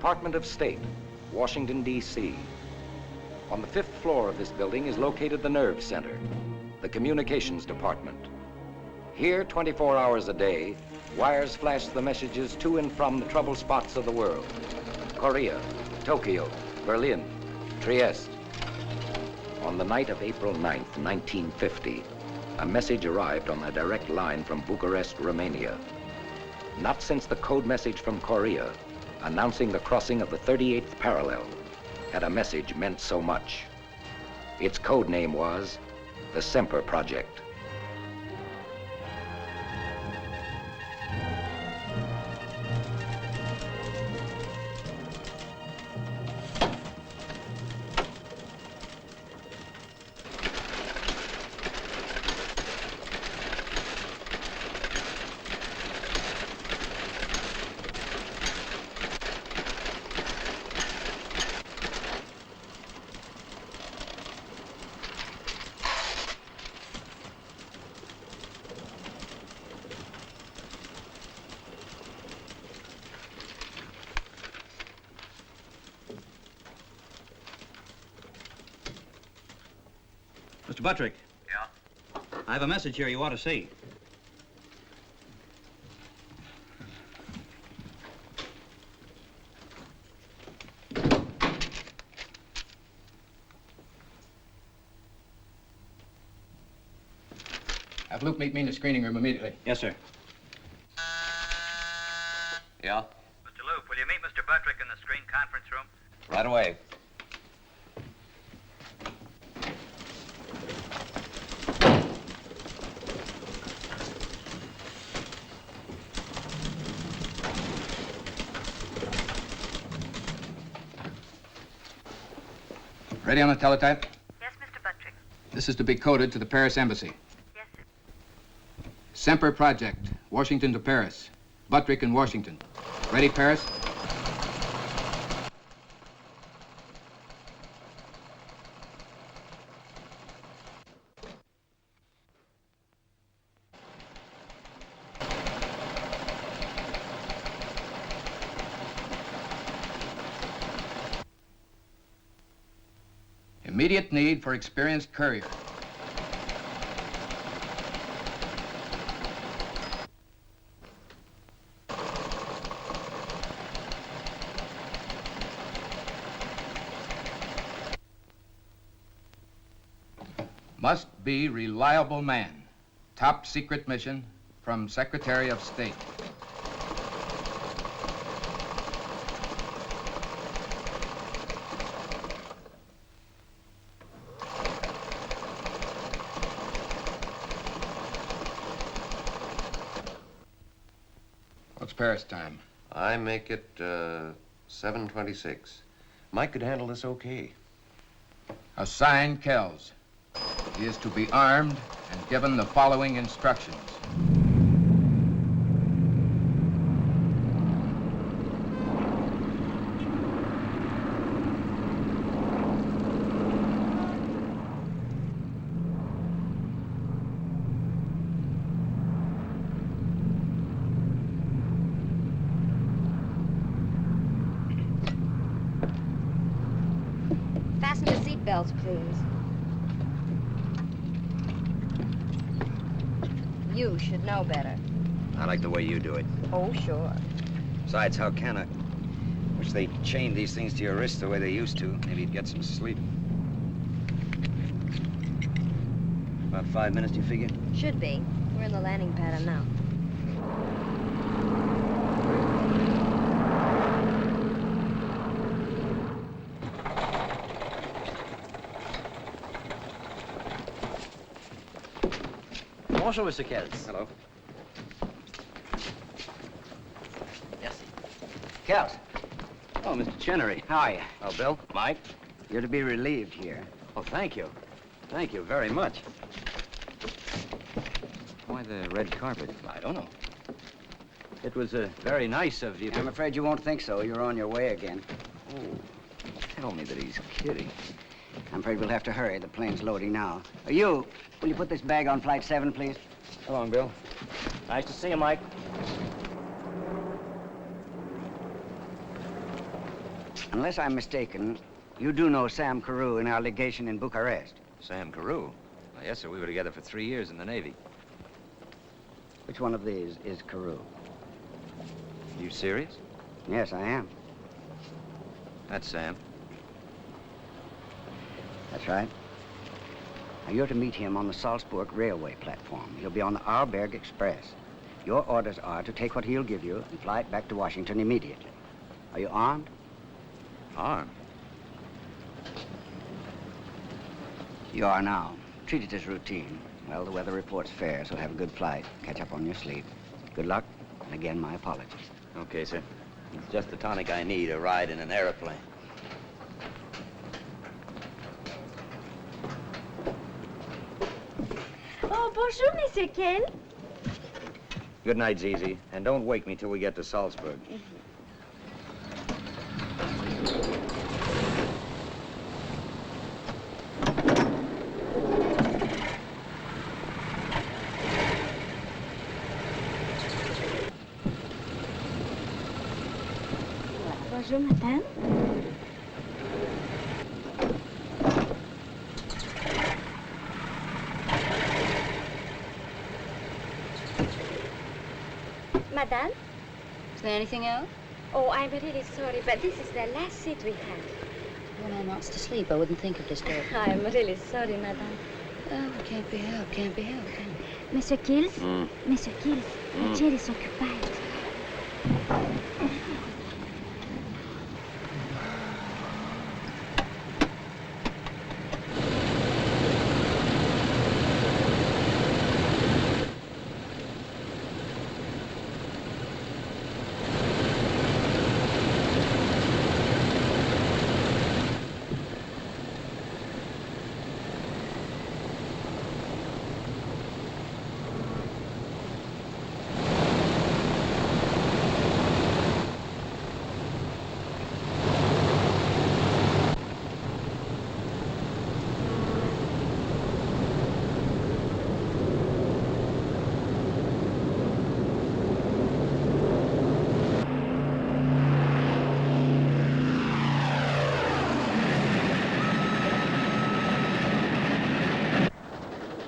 Department of State, Washington, D.C. On the 5th floor of this building is located the Nerve Center, the Communications Department. Here, 24 hours a day, wires flash the messages to and from the trouble spots of the world. Courier, Tokyo, Berlin, Trieste. On the night of April 9th, 1950, a message arrived on a direct line from Bucharest, Romania. Not since the code message from Courier, announcing the crossing of the 38th parallel, had a message meant so much. Its code name was the Semper Project. Mr. Buttrick. Yeah? I have a message here you ought to see. Have Luke meet me in the screening room immediately. Yes, sir. Yeah? Mr. Luke, will you meet Mr. Buttrick in the screen conference room? Right away. Ready on the teletype? Yes, Mr. Buttrick. This is to be coded to the Paris Embassy. Yes, sir. Semper Project, Washington to Paris. Buttrick in Washington. Ready, Paris? Immediate need for experienced courier. Must be reliable man. Top secret mission from Secretary of State. What's Paris time? I make it 7:26. Mike could handle this okay. Assign Kells. He is to be armed and given the following instructions. Fasten the seat belts, please. You should know better. I like the way you do it. Oh, sure. Besides, how can I? Wish they chained these things to your wrists the way they used to. Maybe you'd get some sleep. About 5 minutes, do you figure? Should be. We're in the landing pattern now. Bonjour, Mr. Kells. Hello. Yes. Kells. Oh, Mr. Chenery. How are you? Oh, Bill? Mike? You're to be relieved here. Oh, thank you. Thank you very much. Why the red carpet? I don't know. It was very nice of you to... I'm afraid you won't think so. You're on your way again. Oh, tell me that he's kidding. I'm afraid we'll have to hurry. The plane's loading now. You, will you put this bag on flight 7, please? So long, Bill. Nice to see you, Mike. Unless I'm mistaken, you do know Sam Carew in our legation in Bucharest. Sam Carew? Well, yes, sir. We were together for 3 years in the Navy. Which one of these is Carew? You serious? Yes, I am. That's Sam. That's right. Now, you're to meet him on the Salzburg railway platform. He'll be on the Arlberg Express. Your orders are to take what he'll give you and fly it back to Washington immediately. Are you armed? Armed? You are now. Treat it as routine. Well, the weather report's fair, so have a good flight. Catch up on your sleep. Good luck, and again, my apologies. Okay, sir. It's just the tonic I need, a ride in an airplane. Oh, bonjour, Monsieur Ken. Good night, Zizi, and don't wake me till we get to Salzburg. Bonjour, madame. Madame? Is there anything else? Oh, I'm really sorry, but this is the last seat we have. When I wants to sleep, I wouldn't think of disturbing. I'm really sorry, madame. Oh, it can't be helped, can't be helped, can it? Monsieur Kills? Monsieur Kills, le chair is occupied.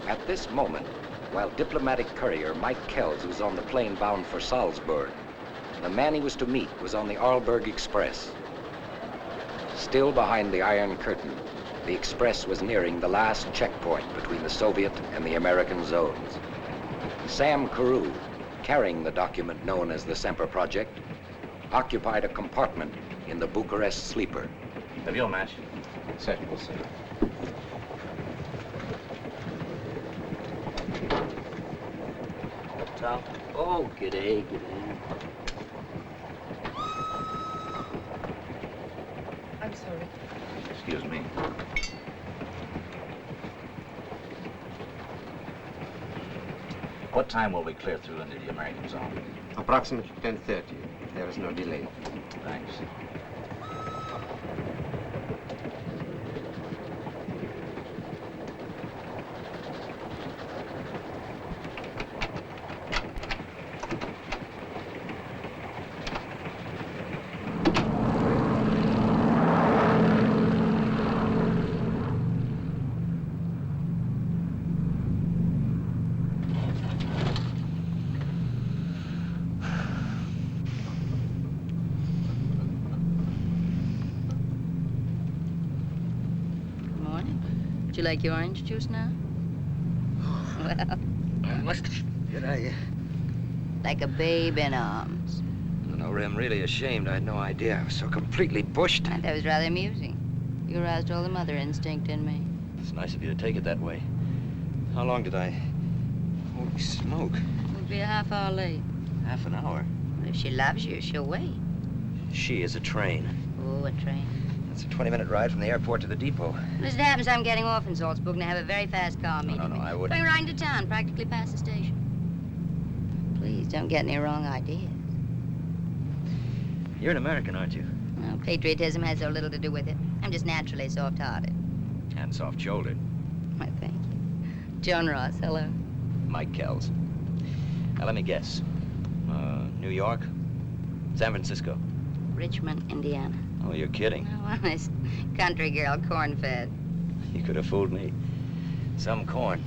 At this moment, while diplomatic courier Mike Kells was on the plane bound for Salzburg, the man he was to meet was on the Arlberg Express. Still behind the Iron Curtain, the Express was nearing the last checkpoint between the Soviet and the American zones. Sam Carew, carrying the document known as the Semper Project, occupied a compartment in the Bucharest sleeper. Have your match? Certainly, sir. Tom? Oh, g'day, g'day. I'm sorry. Excuse me. What time will we clear through into the American zone? Approximately 10:30. There is no delay. Thanks. Would you like your orange juice now? Well, Did I? like a babe in arms. No, Ray, I'm really ashamed. I had no idea. I was so completely bushed. And that was rather amusing. You aroused all the mother instinct in me. It's nice of you to take it that way. How long did I... Holy smoke. We'll be a half hour late. Half an hour? But if she loves you, she'll wait. She is a train. Oh, a train. It's a 20-minute ride from the airport to the depot. As it happens, I'm getting off in Salzburg and I have a very fast car meeting me. I wouldn't. Going right into town, practically past the station. Please don't get any wrong ideas. You're an American, aren't you? Well, patriotism has so little to do with it. I'm just naturally soft-hearted. And soft-shouldered. Why, thank you. Joan Ross, hello. Mike Kells. Now, let me guess. New York? San Francisco? Richmond, Indiana. Oh, you're kidding. Oh, honest. Country girl, corn-fed. You could have fooled me. Some corn.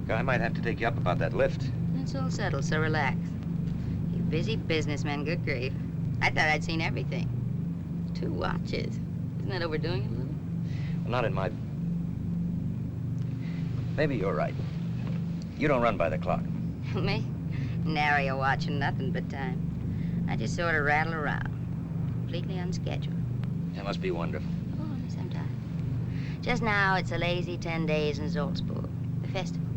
I might have to take you up about that lift. It's all settled, so relax. You busy businessman, good grief. I thought I'd seen everything. 2 watches. Isn't that overdoing it a little? Well, not in my... Maybe you're right. You don't run by the clock. Me? Nary a watch and nothing but time. I just sort of rattle around. Completely unscheduled. That must be wonderful. Oh, only sometimes. Just now, it's a lazy 10 days in Salzburg. The festival.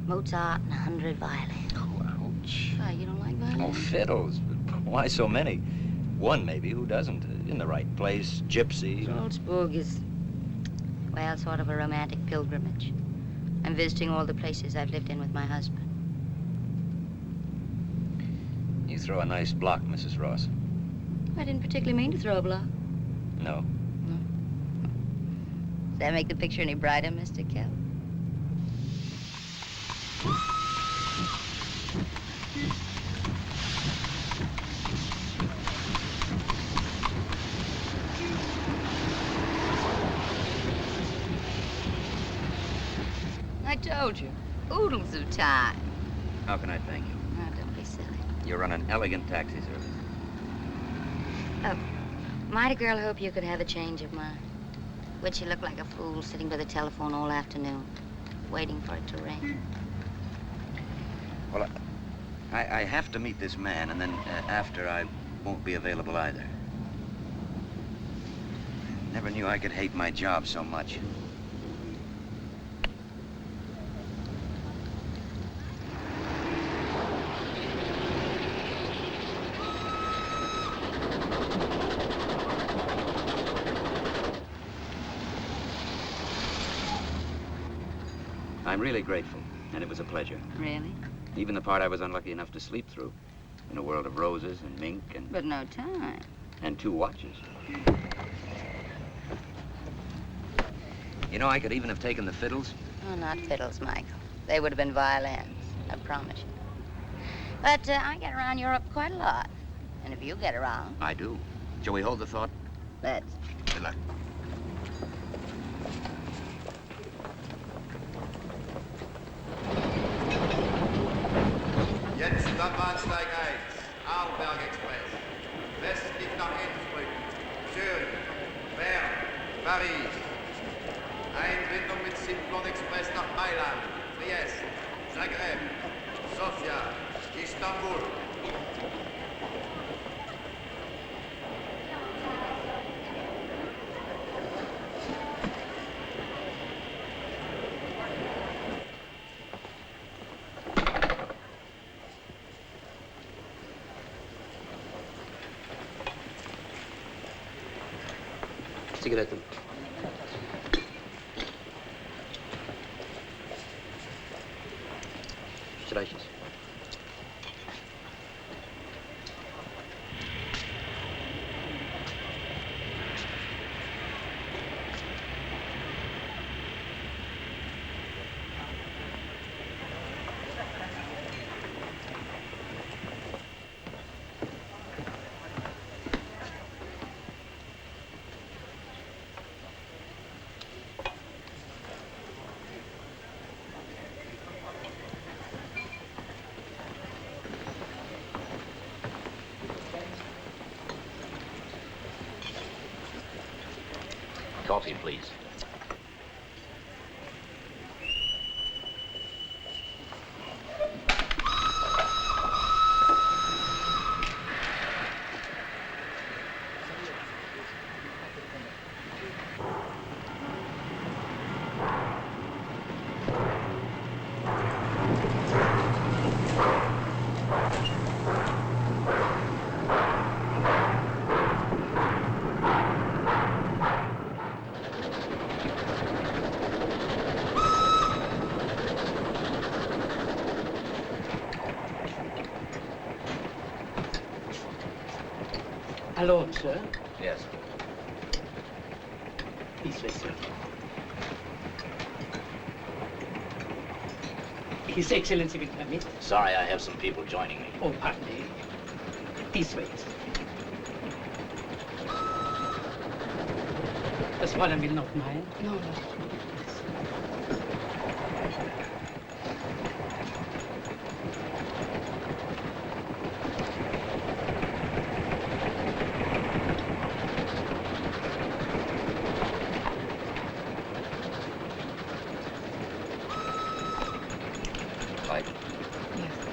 Mozart and 100 violins. Oh, ouch. Why, you don't like violins? Oh, fiddles. Why so many? One, maybe. Who doesn't? In the right place. Gypsy. Salzburg is, well, sort of a romantic pilgrimage. I'm visiting all the places I've lived in with my husband. You throw a nice block, Mrs. Ross. I didn't particularly mean to throw a block. No. Does that make the picture any brighter, Mr. Kell? I told you. Oodles of time. How can I thank you? Oh, don't be silly. You run an elegant taxi service. Oh, might a girl hope you could have a change of mind? Would she look like a fool sitting by the telephone all afternoon, waiting for it to ring? Well, I have to meet this man, and then after I won't be available either. Never knew I could hate my job so much. I'm really grateful, and it was a pleasure. Really? Even the part I was unlucky enough to sleep through. In a world of roses and mink But no time. and 2 watches. You know, I could even have taken the fiddles. Oh, not fiddles, Michael. They would have been violins, I promise you. But I get around Europe quite a lot. And if you get around, I do. Shall we hold the thought? let's. Good luck. Jetzt am Bahnsteig 1, Arlberg Express. Westlich nach Innsbruck, Zürich, Bern, Paris. Einbindung mit Simplon Express nach Mailand, Trieste, Zagreb, Sofia, Istanbul. Cigaretę. Streiches. Coffee, please. Alone, sir. Yes. This way, sir. His Excellency will permit. Sorry, I have some people joining me. Oh, pardon me. This way, sir. Das Fräulein will noch meinen. No, no. Light. Yes.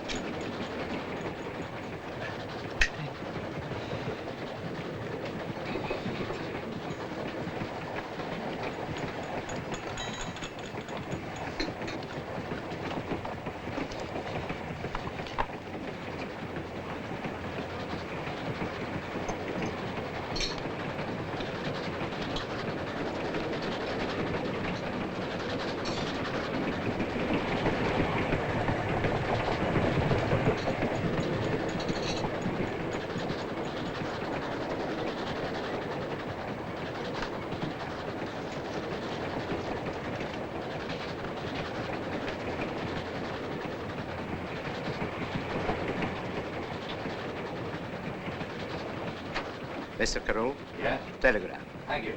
Mr. Carew? Yes? Telegram. Thank you.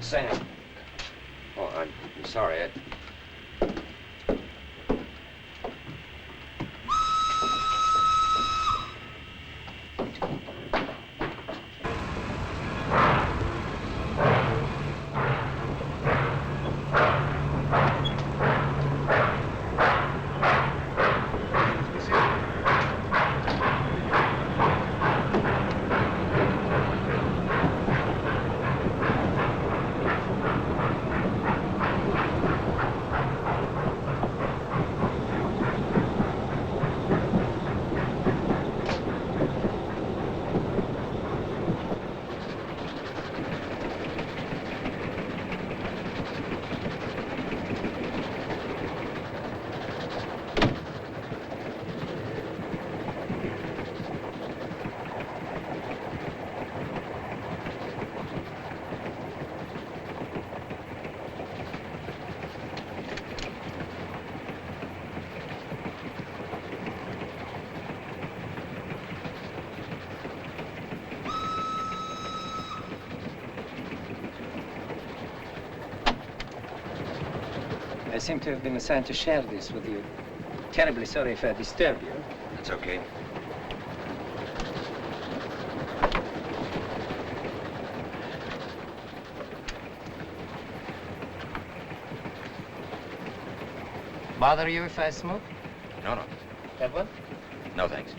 Sam. Oh, I'm sorry. I seem to have been assigned to share this with you. Terribly sorry if I disturb you. That's okay. Bother you if I smoke? No, no. Have one? No, thanks.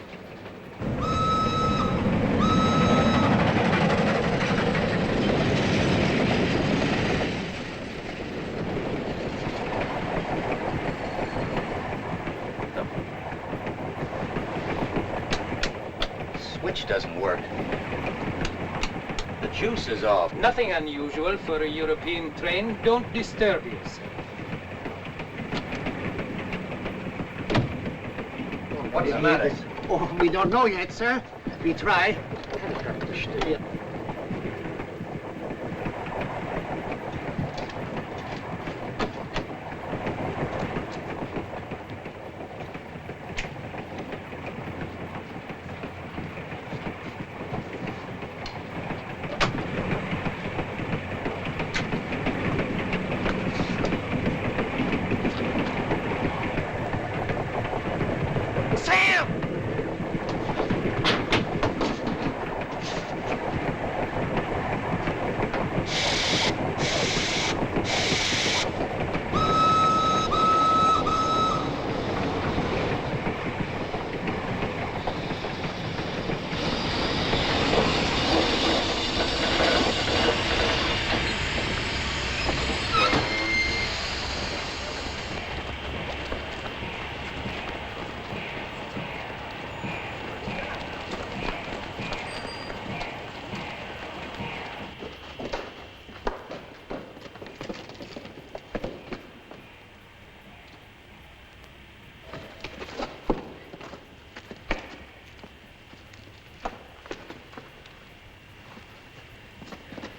Switch doesn't work. The juice is off. Nothing unusual for a European train. Don't disturb yourself. What's the matter? Oh, we don't know yet, sir. We try.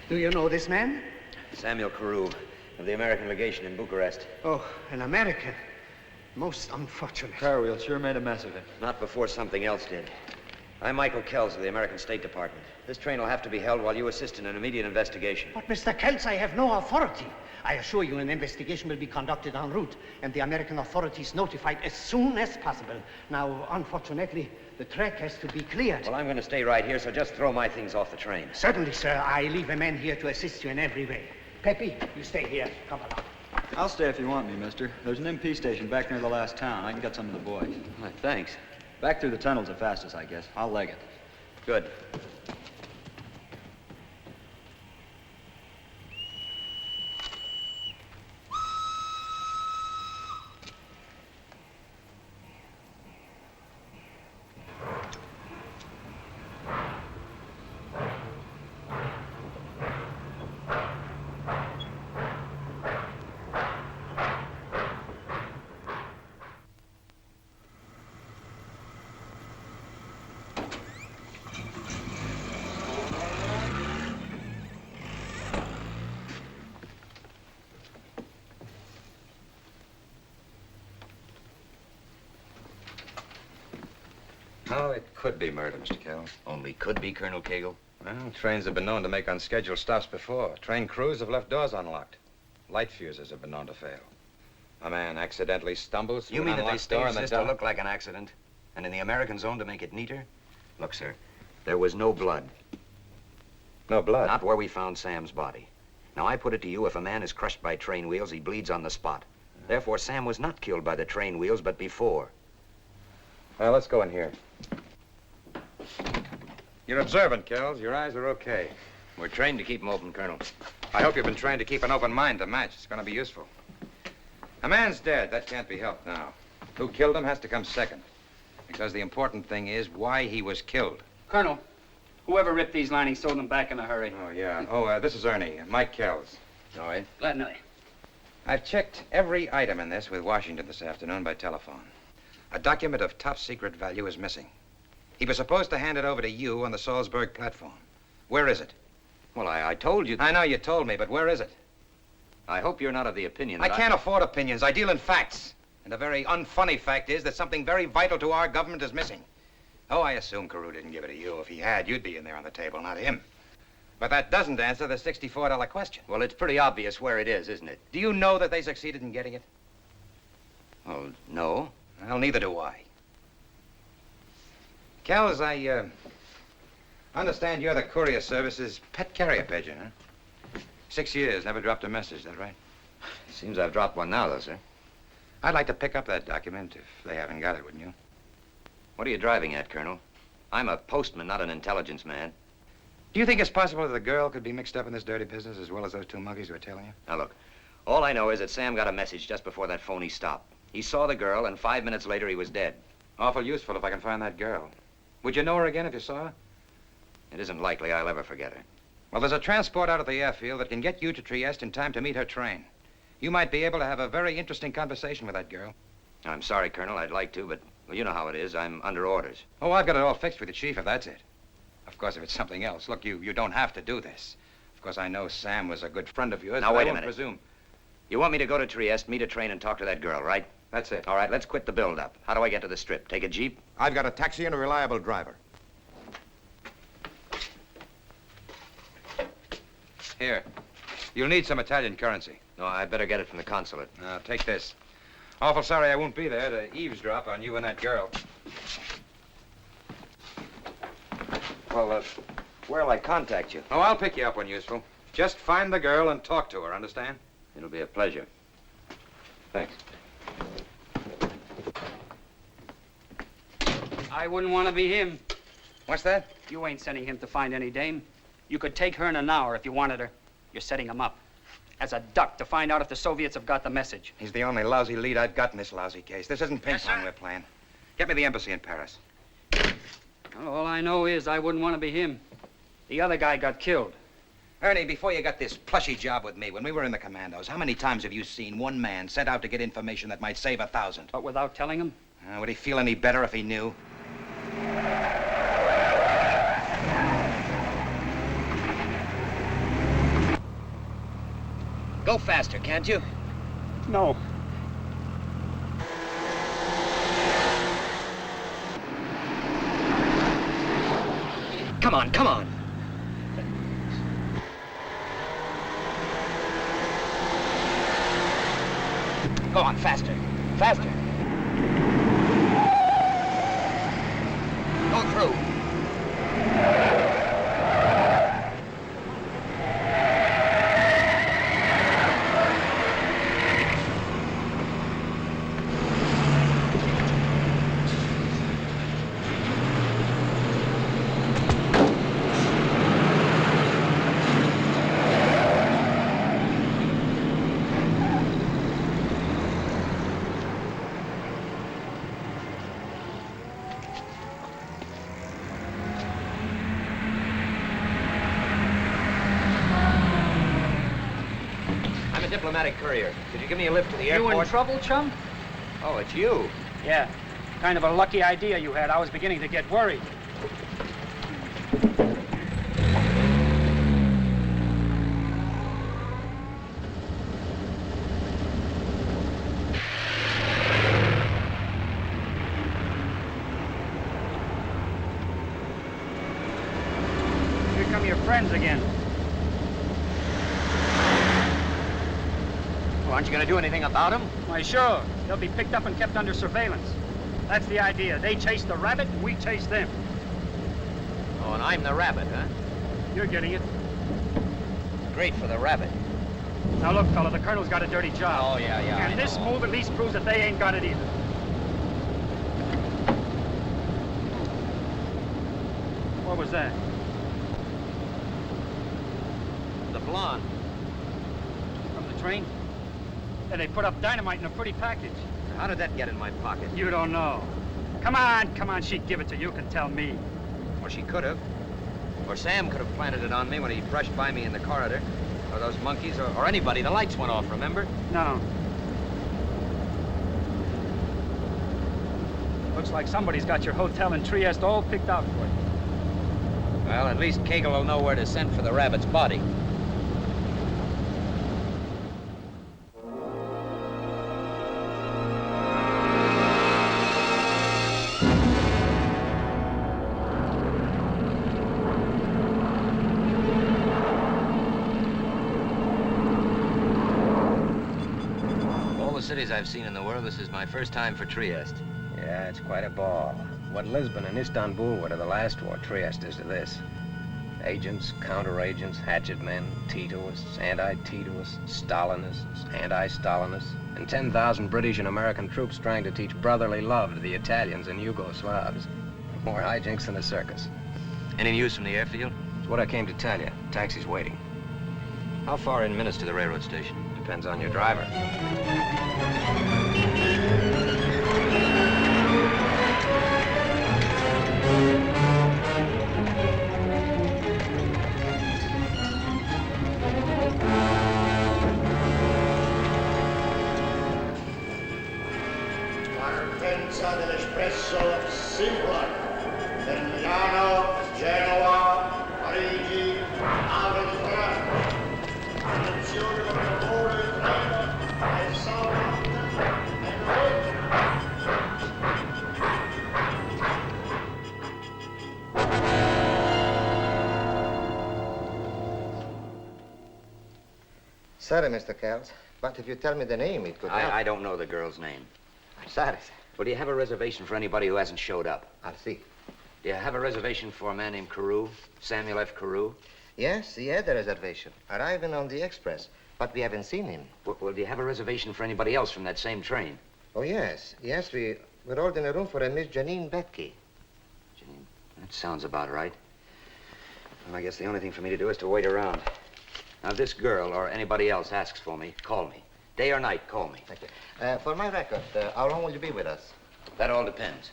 Do you know this man? Samuel Courier of the American legation in Bucharest. Oh, an American. Most unfortunate. Courier sure made a mess of it. Not before something else did. I'm Michael Kells of the American State Department. This train will have to be held while you assist in an immediate investigation. But, Mr. Kells, I have no authority. I assure you an investigation will be conducted en route and the American authorities notified as soon as possible. Now, unfortunately, the track has to be cleared. Well, I'm going to stay right here, so just throw my things off the train. Certainly, sir. I leave a man here to assist you in every way. Peppy, you stay here. Come along. I'll stay if you want me, mister. There's an MP station back near the last town. I can get some of the boys. Well, thanks. Back through the tunnel's the fastest, I guess. I'll leg it. Good. Oh, it could be murder, Mr. Kells. Only could be, Colonel Cagle. Well, trains have been known to make unscheduled stops before. Train crews have left doors unlocked. Light fuses have been known to fail. A man accidentally stumbles through You mean an that they unlocked door staged and this the to look like an accident? And in the American zone to make it neater? Look, sir, there was no blood. No blood? Not where we found Sam's body. Now, I put it to you, if a man is crushed by train wheels, he bleeds on the spot. Therefore, Sam was not killed by the train wheels, but before. Well, let's go in here. You're observant, Kells. Your eyes are okay. We're trained to keep them open, Colonel. I hope you've been trained to keep an open mind to match. It's going to be useful. A man's dead. That can't be helped now. Who killed him has to come second. Because the important thing is why he was killed. Colonel, whoever ripped these linings sold them back in a hurry. Oh, yeah. Oh, this is Ernie. Mike Kells. All right. Glad to know you. I've checked every item in this with Washington this afternoon by telephone. A document of top secret value is missing. He was supposed to hand it over to you on the Salzburg platform. Where is it? Well, I told you... I know you told me, but where is it? I hope you're not of the opinion I that can't afford opinions. I deal in facts. And a very unfunny fact is that something very vital to our government is missing. Oh, I assume Carew didn't give it to you. If he had, you'd be in there on the table, not him. But that doesn't answer the $64 question. Well, it's pretty obvious where it is, isn't it? Do you know that they succeeded in getting it? Well, no. Well, neither do I. Kells, I understand you're the Courier Service's pet carrier pigeon, huh? 6 years, never dropped a message, is that right? Seems I've dropped one now, though, sir. I'd like to pick up that document if they haven't got it, wouldn't you? What are you driving at, Colonel? I'm a postman, not an intelligence man. Do you think it's possible that the girl could be mixed up in this dirty business as well as those two monkeys who are tailing you? Now, look, all I know is that Sam got a message just before that phony stopped. He saw the girl, and 5 minutes later, he was dead. Awful useful if I can find that girl. Would you know her again if you saw her? It isn't likely I'll ever forget her. Well, there's a transport out at the airfield that can get you to Trieste in time to meet her train. You might be able to have a very interesting conversation with that girl. I'm sorry, Colonel. I'd like to, but well, you know how it is. I'm under orders. Oh, I've got it all fixed with the chief, if that's it. Of course, if it's something else. Look, you don't have to do this. Of course, I know Sam was a good friend of yours. Now, but wait I a won't minute. presume. You want me to go to Trieste, meet a train, and talk to that girl, right? That's it. All right, let's quit the build-up. How do I get to the Strip? Take a Jeep? I've got a taxi and a reliable driver. Here. You'll need some Italian currency. No, I better get it from the consulate. Now, take this. Awful sorry I won't be there to eavesdrop on you and that girl. Well, where'll I contact you? Oh, I'll pick you up when useful. Just find the girl and talk to her, understand? It'll be a pleasure. Thanks. I wouldn't want to be him. What's that? You ain't sending him to find any dame. You could take her in an hour if you wanted her. You're setting him up. As a duck to find out if the Soviets have got the message. He's the only lousy lead I've got in this lousy case. This isn't ping pong we're playing. Get me the embassy in Paris. Well, all I know is I wouldn't want to be him. The other guy got killed. Ernie, before you got this plushy job with me, when we were in the commandos, how many times have you seen one man sent out to get information that might save 1,000? But without telling him? Would he feel any better if he knew? Go faster, can't you? No. Come on, come on. Go on, faster. Faster. Go through. Diplomatic courier. Could you give me a lift to the airport? You in trouble, chum? Oh, it's you. Yeah. Kind of a lucky idea you had. I was beginning to get worried. Here come your friends again. Aren't you going to do anything about him? Why, sure. They'll be picked up and kept under surveillance. That's the idea. They chase the rabbit, and we chase them. Oh, and I'm the rabbit, huh? You're getting it. Great for the rabbit. Now, look, fella, the colonel's got a dirty job. Oh, yeah, yeah. And this move at least proves that they ain't got it either. What was that? The blonde. From the train? And they put up dynamite in a pretty package. How did that get in my pocket? You don't know. Come on, she'd give it to you. You can tell me. Well, she could have. Or Sam could have planted it on me when he brushed by me in the corridor. Or those monkeys, or anybody. The lights went off, remember? No. Looks like somebody's got your hotel in Trieste all picked out for you. Well, at least Kegel will know where to send for the rabbit's body. cities I've seen in the world, this is my first time for Trieste. Yeah, it's quite a ball. What Lisbon and Istanbul were to the last war, Trieste is to this. Agents, counter-agents, hatchet men, Titoists, anti-Titoists, Stalinists, anti-Stalinists, and 10,000 British and American troops trying to teach brotherly love to the Italians and Yugoslavs. More hijinks than a circus. Any news from the airfield? It's what I came to tell you. Taxi's waiting. How far in minutes to the railroad station? Depends on your driver. Partenza dell'espresso Simpla per Milano, Genova, Parigi, Aventura. Attenzione con favore, treno, e Southampton, e Roma. Sorry, Mr. Kells, but if you tell me the name, it could help. I don't know the girl's name. I'm sorry, sir. Well, do you have a reservation for anybody who hasn't showed up? I'll see. Do you have a reservation for a man named Carew? Samuel F. Carew? Yes, he had a reservation, arriving on the express, but we haven't seen him. Well, do you have a reservation for anybody else from that same train? Oh, yes. Yes, we're holding a room for a Miss Janine Betke. Janine, that sounds about right. Well, I guess the only thing for me to do is to wait around. Now, if this girl or anybody else asks for me, call me. Day or night, call me. Thank you. For my record, how long will you be with us? That all depends.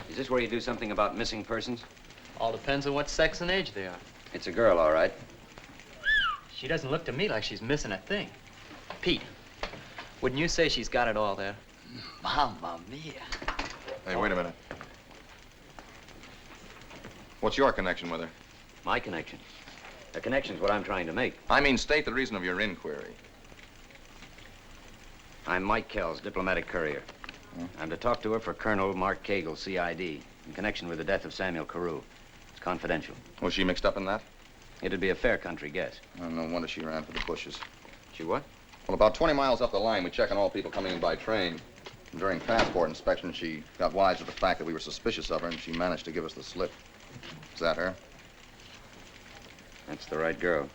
Is this where you do something about missing persons? All depends on what sex and age they are. It's a girl, all right. She doesn't look to me like she's missing a thing. Pete, wouldn't you say she's got it all there? Mamma mia. Hey, wait a minute. What's your connection with her? My connection. A connection's what I'm trying to make. I mean, state the reason of your inquiry. I'm Mike Kells, diplomatic courier. I'm to talk to her for Colonel Mark Cagle, CID, in connection with the death of Samuel Carew. It's confidential. Was she mixed up in that? It'd be a fair country guess. Oh, no wonder she ran for the bushes. She what? Well, about 20 miles up the line, we check on all people coming in by train. And during passport inspection, she got wise to the fact that we were suspicious of her, and she managed to give us the slip. Is that her? That's the right girl.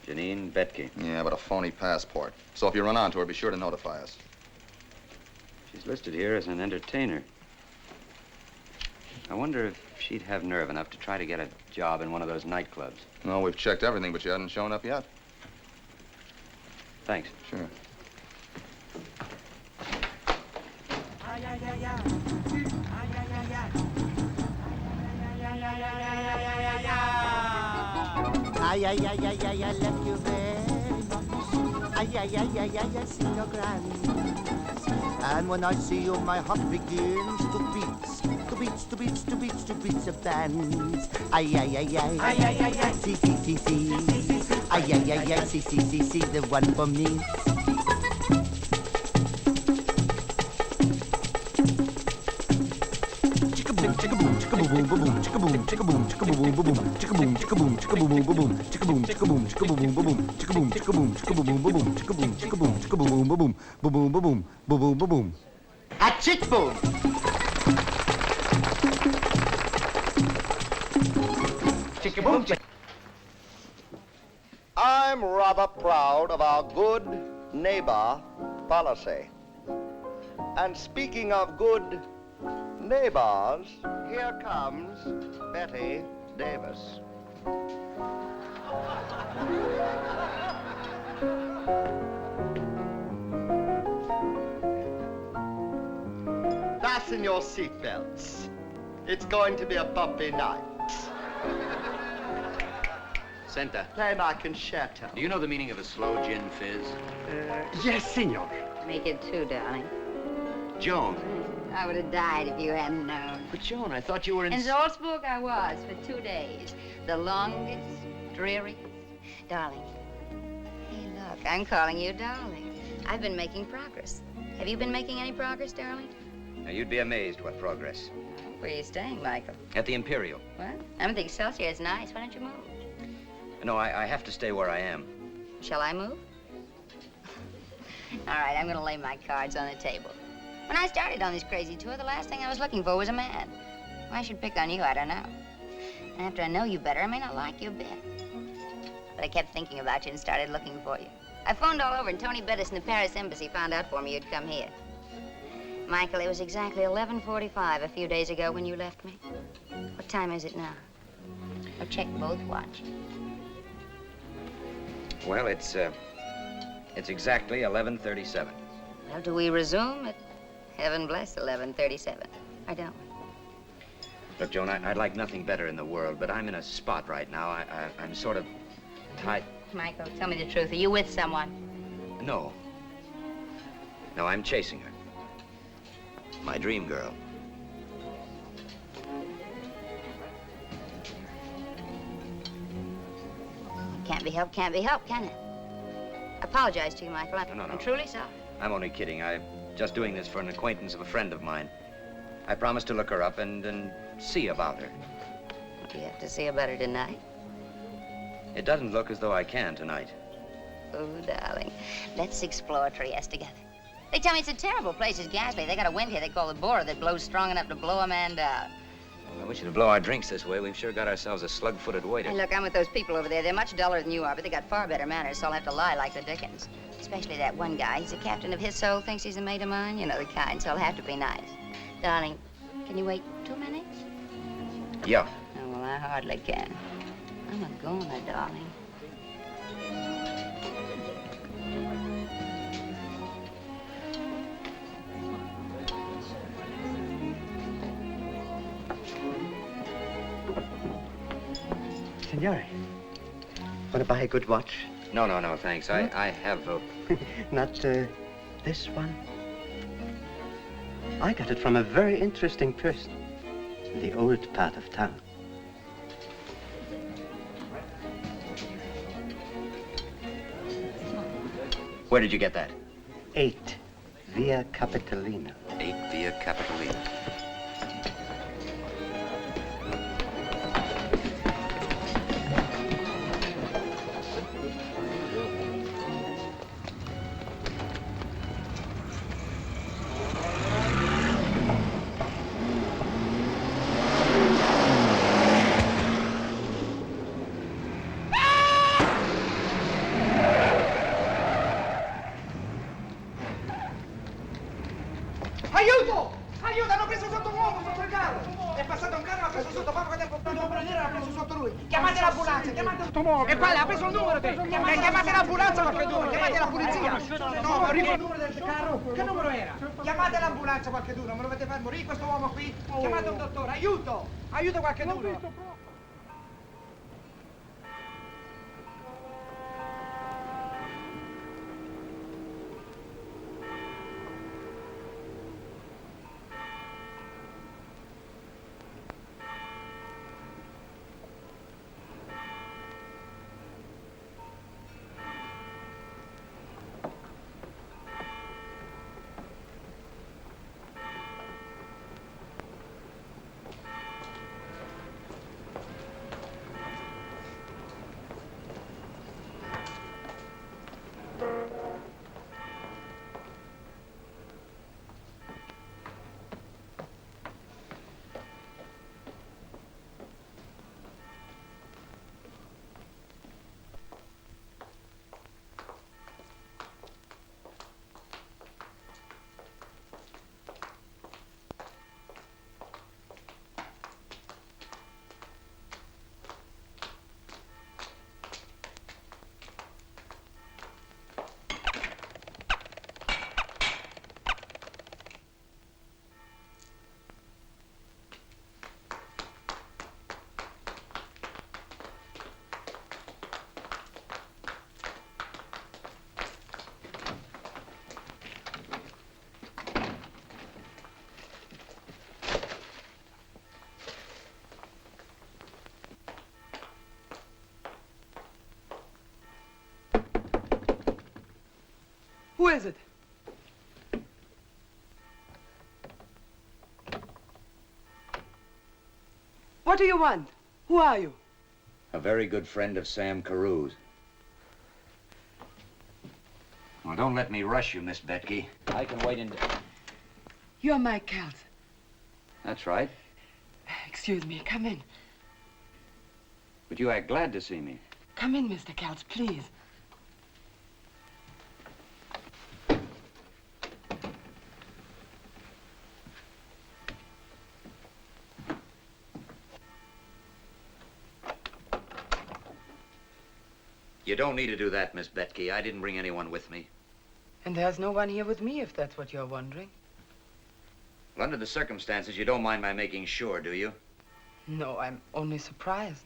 Janine Betke. Yeah, but a phony passport. So if you run onto her, be sure to notify us. She's listed here as an entertainer. I wonder if she'd have nerve enough to try to get a job in one of those nightclubs. No, we've checked everything, but she hasn't shown up yet. Thanks. Sure. Ay, ay, ay, ay, ay, I love you very much. Ay, ay, ay, ay, ay, I see your grands. And when I see you, my heart begins to beats, to beats, to beats, to beats, to beats of bands. Ay, ay, ay, ay, ay, ay, ay, ay, see, see, see, see. Ay, ay, ay, ay, see, see, see, see, the one for me. Boom, boom, boom, chicka boom, chicka boom, chicka boom, boom, boom, chicka boom, chicka boom, chicka boom, boom, boom, chicka boom, chicka boom, chicka boom, boom, boom, chicka boom, chicka boom, chicka boom, boom, boom, chicka boom, chicka boom, chicka boom, boom, boom, boom, boom, boom, boom, boom, boom, boom. A chick boom. Chicka boom. I'm rather proud of our good neighbor policy. And speaking of good neighbors, here comes Betty Davis. Fasten your seatbelts. It's going to be a bumpy night. Senta. Play my concerto. Do you know the meaning of a slow gin fizz? Yes, senor. Make it two, darling. Joan. I would have died if you hadn't known. But Joan, I thought you were in... In Salzburg I was for 2 days. The longest, Dreary? Darling. Hey, look, I'm calling you darling. I've been making progress. Have you been making any progress, darling? Now, you'd be amazed what progress. Where are you staying, Michael? At the Imperial. What? I'm at the Excelsior. It's nice. Why don't you move? No, I have to stay where I am. Shall I move? All right, I'm going to lay my cards on the table. When I started on this crazy tour, the last thing I was looking for was a man. Why I should pick on you, I don't know. And after I know you better, I may not like you a bit. But I kept thinking about you and started looking for you. I phoned all over, and Tony Bettis in the Paris embassy found out for me you'd come here. Michael, it was exactly 11:45 a few days ago when you left me. What time is it now? Or check both watches. Well, it's exactly 11:37. Well, do we resume at heaven bless 11:37? Or don't we? Look, Joan, I'd like nothing better in the world, but I'm in a spot right now. I'm sort of tied. Michael, tell me the truth. Are you with someone? No. No, I'm chasing her. My dream girl. Can't be helped, can it? I apologize to you, Michael. No. I'm truly sorry. I'm only kidding. I'm just doing this for an acquaintance of a friend of mine. I promised to look her up and see about her. Do you have to see about her tonight? It doesn't look as though I can tonight. Oh, darling. Let's explore Trieste together. They tell me it's a terrible place, it's ghastly. They got a wind here they call the Bora that blows strong enough to blow a man down. Well, I wish you to blow our drinks this way. We've sure got ourselves a slug-footed waiter. Hey, look, I'm with those people over there. They're much duller than you are, but they got far better manners, so I'll have to lie like the Dickens. Especially that one guy. He's a captain of his soul, thinks he's a mate of mine. You know the kind, so I'll have to be nice. Darling, can you wait 2 minutes? Yeah. Oh, well, I hardly can. I'm a goner, darling. Signore, want to buy a good watch? No, thanks. I have a... Not this one? I got it from a very interesting person in the old part of town. Where did you get that? 8 Via Capitolina. 8 Via Capitolina. Aiuto! Aiuto! Hanno preso sotto un uomo, sotto il carro! È passato un carro, ha preso sotto poco tempo, un braniere l'ha preso sotto lui! Chiamate l'ambulanza, chiamate l'automobile! E quale? Ha preso il numero te! Chiamate l'ambulanza qualche due, chiamate la polizia! No, arriva il numero del carro! Che numero era? Chiamate l'ambulanza qualche due, me lo volete far morire questo uomo qui? Chiamate un dottore, aiuto! Aiuto qualche due! is it? What do you want? Who are you? A very good friend of Sam Carew's. Well, don't let me rush you, Miss Betke. I can wait in... You're Mike Kells. That's right. Excuse me, come in. But you act glad to see me. Come in, Mr. Kells, please. You don't need to do that, Miss Betke. I didn't bring anyone with me. And there's no one here with me, if that's what you're wondering. Well, under the circumstances, you don't mind my making sure, do you? No, I'm only surprised.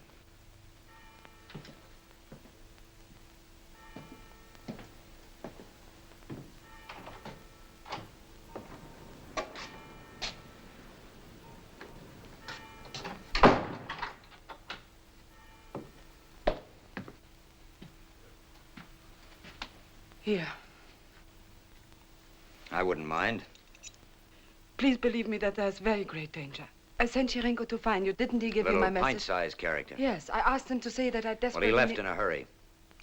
Here. I wouldn't mind. Please believe me that there's very great danger. I sent Chirenko to find you. Didn't he give you my Little message? pint-sized character. Yes, I asked him to say that I Well, desperately... he left in a hurry.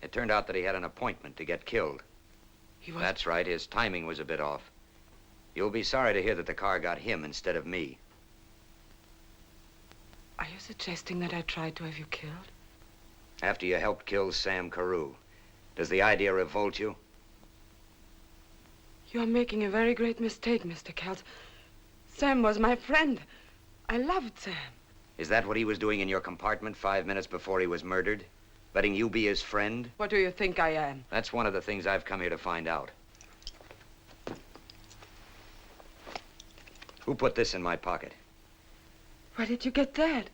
It turned out that he had an appointment to get killed. He was... That's right. His timing was a bit off. You'll be sorry to hear that the car got him instead of me. Are you suggesting that I tried to have you killed? After you helped kill Sam Carew. Does the idea revolt you? You're making a very great mistake, Mr. Kells. Sam was my friend. I loved Sam. Is that what he was doing in your compartment 5 minutes before he was murdered? Letting you be his friend? What do you think I am? That's one of the things I've come here to find out. Who put this in my pocket? Where did you get that?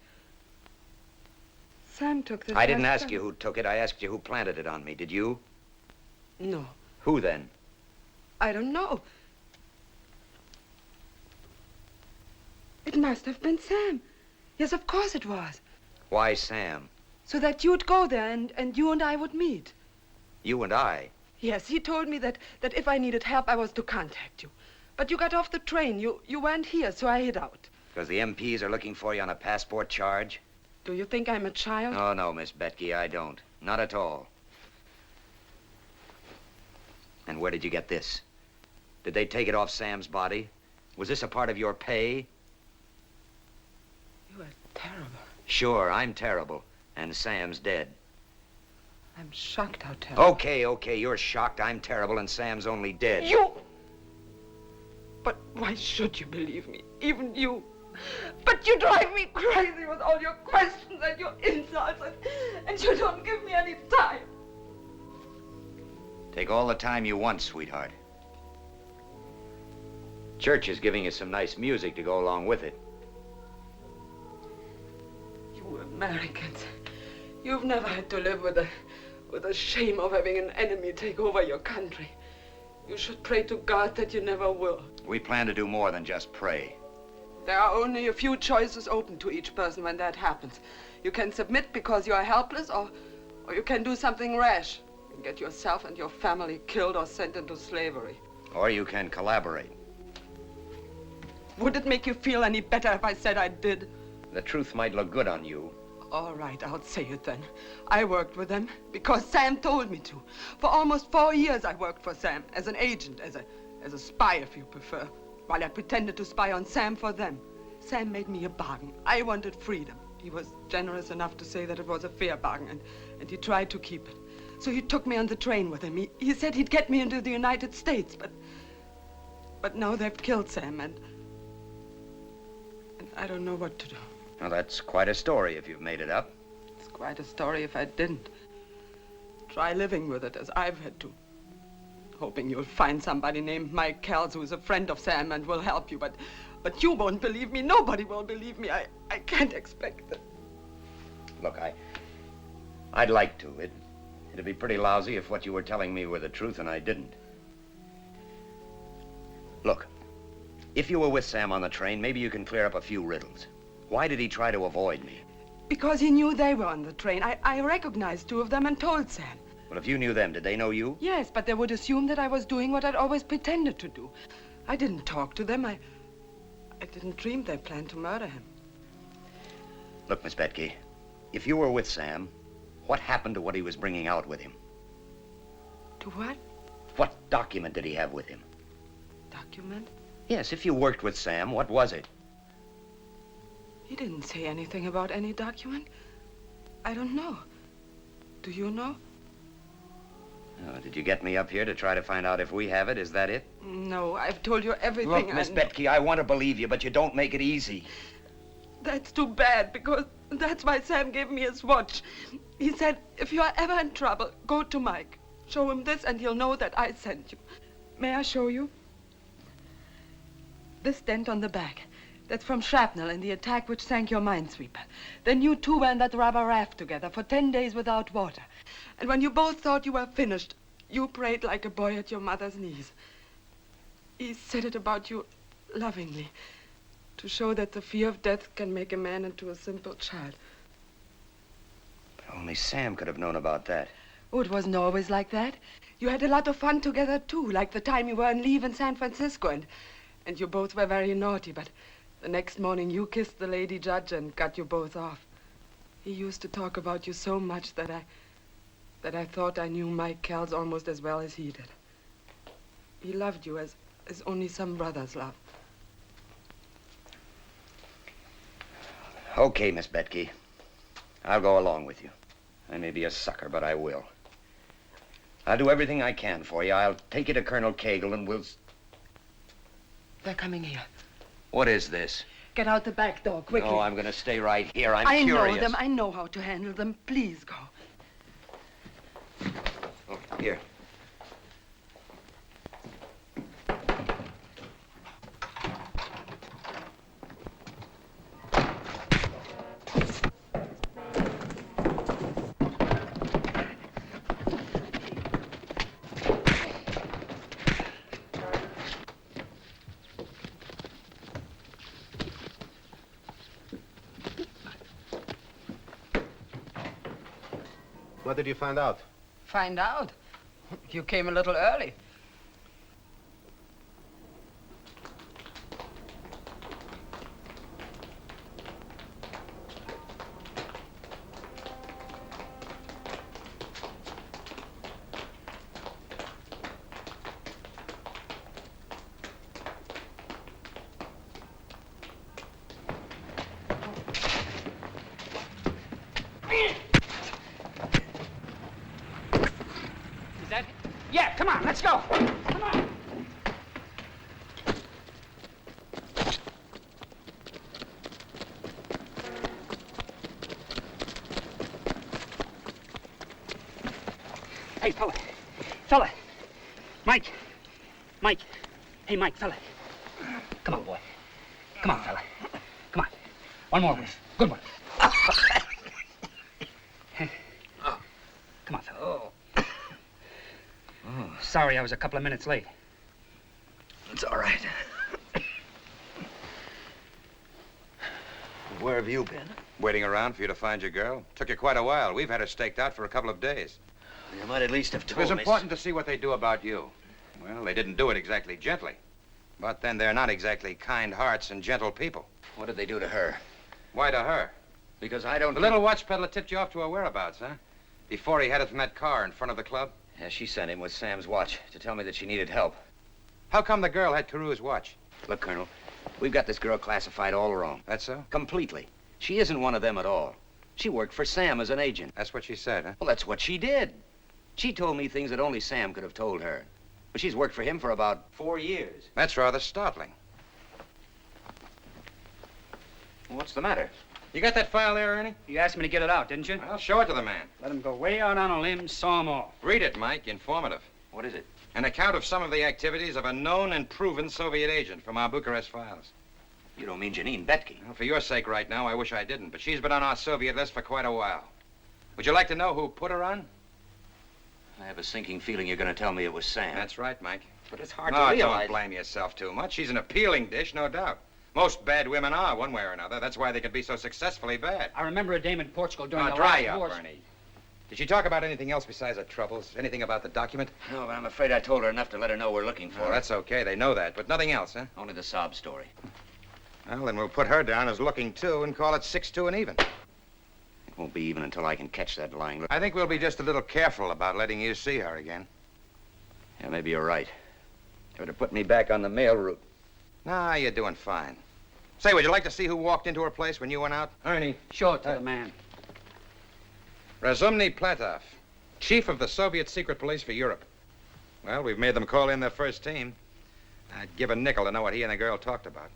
Sam took this. I didn't ask you who took it. I asked you who planted it on me. Did you? No. Who then? I don't know. It must have been Sam. Yes, of course it was. Why Sam? So that you'd go there and you and I would meet. You and I? Yes, he told me that if I needed help, I was to contact you. But you got off the train. You weren't here, so I hid out. Because the MPs are looking for you on a passport charge? Do you think I'm a child? Oh, no, Miss Betke, I don't. Not at all. And where did you get this? Did they take it off Sam's body? Was this a part of your pay? You are terrible. Sure, I'm terrible. And Sam's dead. I'm shocked how terrible. Okay, you're shocked. I'm terrible and Sam's only dead. You! But why should you believe me? Even you. But you drive me crazy with all your questions and your insults, and you don't give me any time. Take all the time you want, sweetheart. Church is giving you some nice music to go along with it. You Americans, you've never had to live with the shame of having an enemy take over your country. You should pray to God that you never will. We plan to do more than just pray. There are only a few choices open to each person when that happens. You can submit because you are helpless, or you can do something rash and get yourself and your family killed or sent into slavery. Or you can collaborate. Would it make you feel any better if I said I did? The truth might look good on you. All right, I'll say it then. I worked with them because Sam told me to. For almost 4 years I worked for Sam as an agent, as a spy if you prefer, while I pretended to spy on Sam for them. Sam made me a bargain. I wanted freedom. He was generous enough to say that it was a fair bargain, and he tried to keep it. So he took me on the train with him. He said he'd get me into the United States, but now they've killed Sam, and I don't know what to do. Well, that's quite a story if you've made it up. It's quite a story if I didn't. Try living with it as I've had to. Hoping you'll find somebody named Mike Kells who's a friend of Sam and will help you, but you won't believe me. Nobody will believe me. I can't expect that. Look, I'd like to. It'd be pretty lousy if what you were telling me were the truth and I didn't. Look, if you were with Sam on the train, maybe you can clear up a few riddles. Why did he try to avoid me? Because he knew they were on the train. I recognized 2 of them and told Sam. Well, if you knew them, did they know you? Yes, but they would assume that I was doing what I'd always pretended to do. I didn't talk to them. I didn't dream they planned to murder him. Look, Miss Betke, if you were with Sam, what happened to what he was bringing out with him? To what? What document did he have with him? Document? Yes, if you worked with Sam, what was it? He didn't say anything about any document. I don't know. Do you know? Oh, did you get me up here to try to find out if we have it? Is that it? No, I've told you everything. Look, Miss Betke, I want to believe you, but you don't make it easy. That's too bad, because that's why Sam gave me his watch. He said, if you are ever in trouble, go to Mike. Show him this, and he'll know that I sent you. May I show you? This dent on the back. That's from shrapnel in the attack which sank your minesweeper. Then you two were in that rubber raft together for 10 days without water. And when you both thought you were finished, you prayed like a boy at your mother's knees. He said it about you lovingly, to show that the fear of death can make a man into a simple child. But only Sam could have known about that. Oh, it wasn't always like that. You had a lot of fun together, too, like the time you were on leave in San Francisco, and you both were very naughty, but the next morning you kissed the lady judge and got you both off. He used to talk about you so much that I thought I knew Mike Kells almost as well as he did. He loved you as only some brothers love. Okay, Miss Betke. I'll go along with you. I may be a sucker, but I will. I'll do everything I can for you. I'll take you to Colonel Cagle and we'll... They're coming here. What is this? Get out the back door, quickly. No, I'm going to stay right here. I'm I curious. know them. I know how to handle them. Please go. Oh, here. What did you find out? Find out? You came a little early. Yeah, come on, let's go. Come on. Hey, fella. Mike. Hey, Mike, fella. Come on, boy. Come on, fella. Come on. One more whiff. Good one. Come on, fella. Sorry I was a couple of minutes late. It's all right. Where have you been? Waiting around for you to find your girl. Took you quite a while. We've had her staked out for a couple of days. You might at least have It told was me. important to see what they do about you. Well, they didn't do it exactly gently. But then they're not exactly kind hearts and gentle people. What did they do to her? Why to her? Because I don't... The little watch peddler tipped you off to her whereabouts, huh? Before he headed from that car in front of the club? Yeah, she sent him with Sam's watch to tell me that she needed help. How come the girl had Carew's watch? Look, Colonel, we've got this girl classified all wrong. That's so? Completely. She isn't one of them at all. She worked for Sam as an agent. That's what she said, huh? Well, that's what she did. She told me things that only Sam could have told her. But she's worked for him for about 4 years. That's rather startling. What's the matter? You got that file there, Ernie? You asked me to get it out, didn't you? I'll show it to the man. Let him go way out on a limb, saw him off. Read it, Mike. Informative. What is it? An account of some of the activities of a known and proven Soviet agent from our Bucharest files. You don't mean Janine Betke? Well, for your sake right now, I wish I didn't, but she's been on our Soviet list for quite a while. Would you like to know who put her on? I have a sinking feeling you're going to tell me it was Sam. That's right, Mike. But it's hard No, to realize. don't blame yourself too much. She's an appealing dish, no doubt. Most bad women are, one way or another. That's why they can be so successfully bad. I remember a dame in Portugal during Now, the dry last up, war. Ernie. Did she talk about anything else besides her troubles? Anything about the document? No, but I'm afraid I told her enough to let her know we're looking for Well, her. that's okay. They know that, but nothing else, huh? Only the sob story. Well, then we'll put her down as looking, too, and call it 6-2 and even. It won't be even until I can catch that lying look. I think we'll be just a little careful about letting you see her again. Yeah, maybe you're right. They would have put me back on the mail route. Nah, you're doing fine. Say, would you like to see who walked into her place when you went out? Ernie, show it to the man. Razumny Platov, chief of the Soviet secret police for Europe. Well, we've made them call in their first team. I'd give a nickel to know what he and the girl talked about.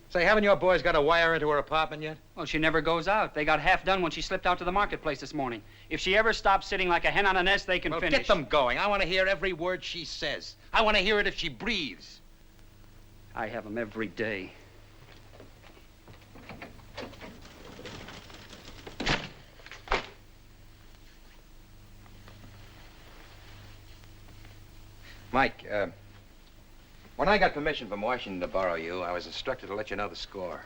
Say, haven't your boys got a wire into her apartment yet? Well, she never goes out. They got half done when she slipped out to the marketplace this morning. If she ever stops sitting like a hen on a nest, they can Well, finish. get them going. I want to hear every word she says. I want to hear it if she breathes. I have them every day. Mike, when I got permission from Washington to borrow you, I was instructed to let you know the score.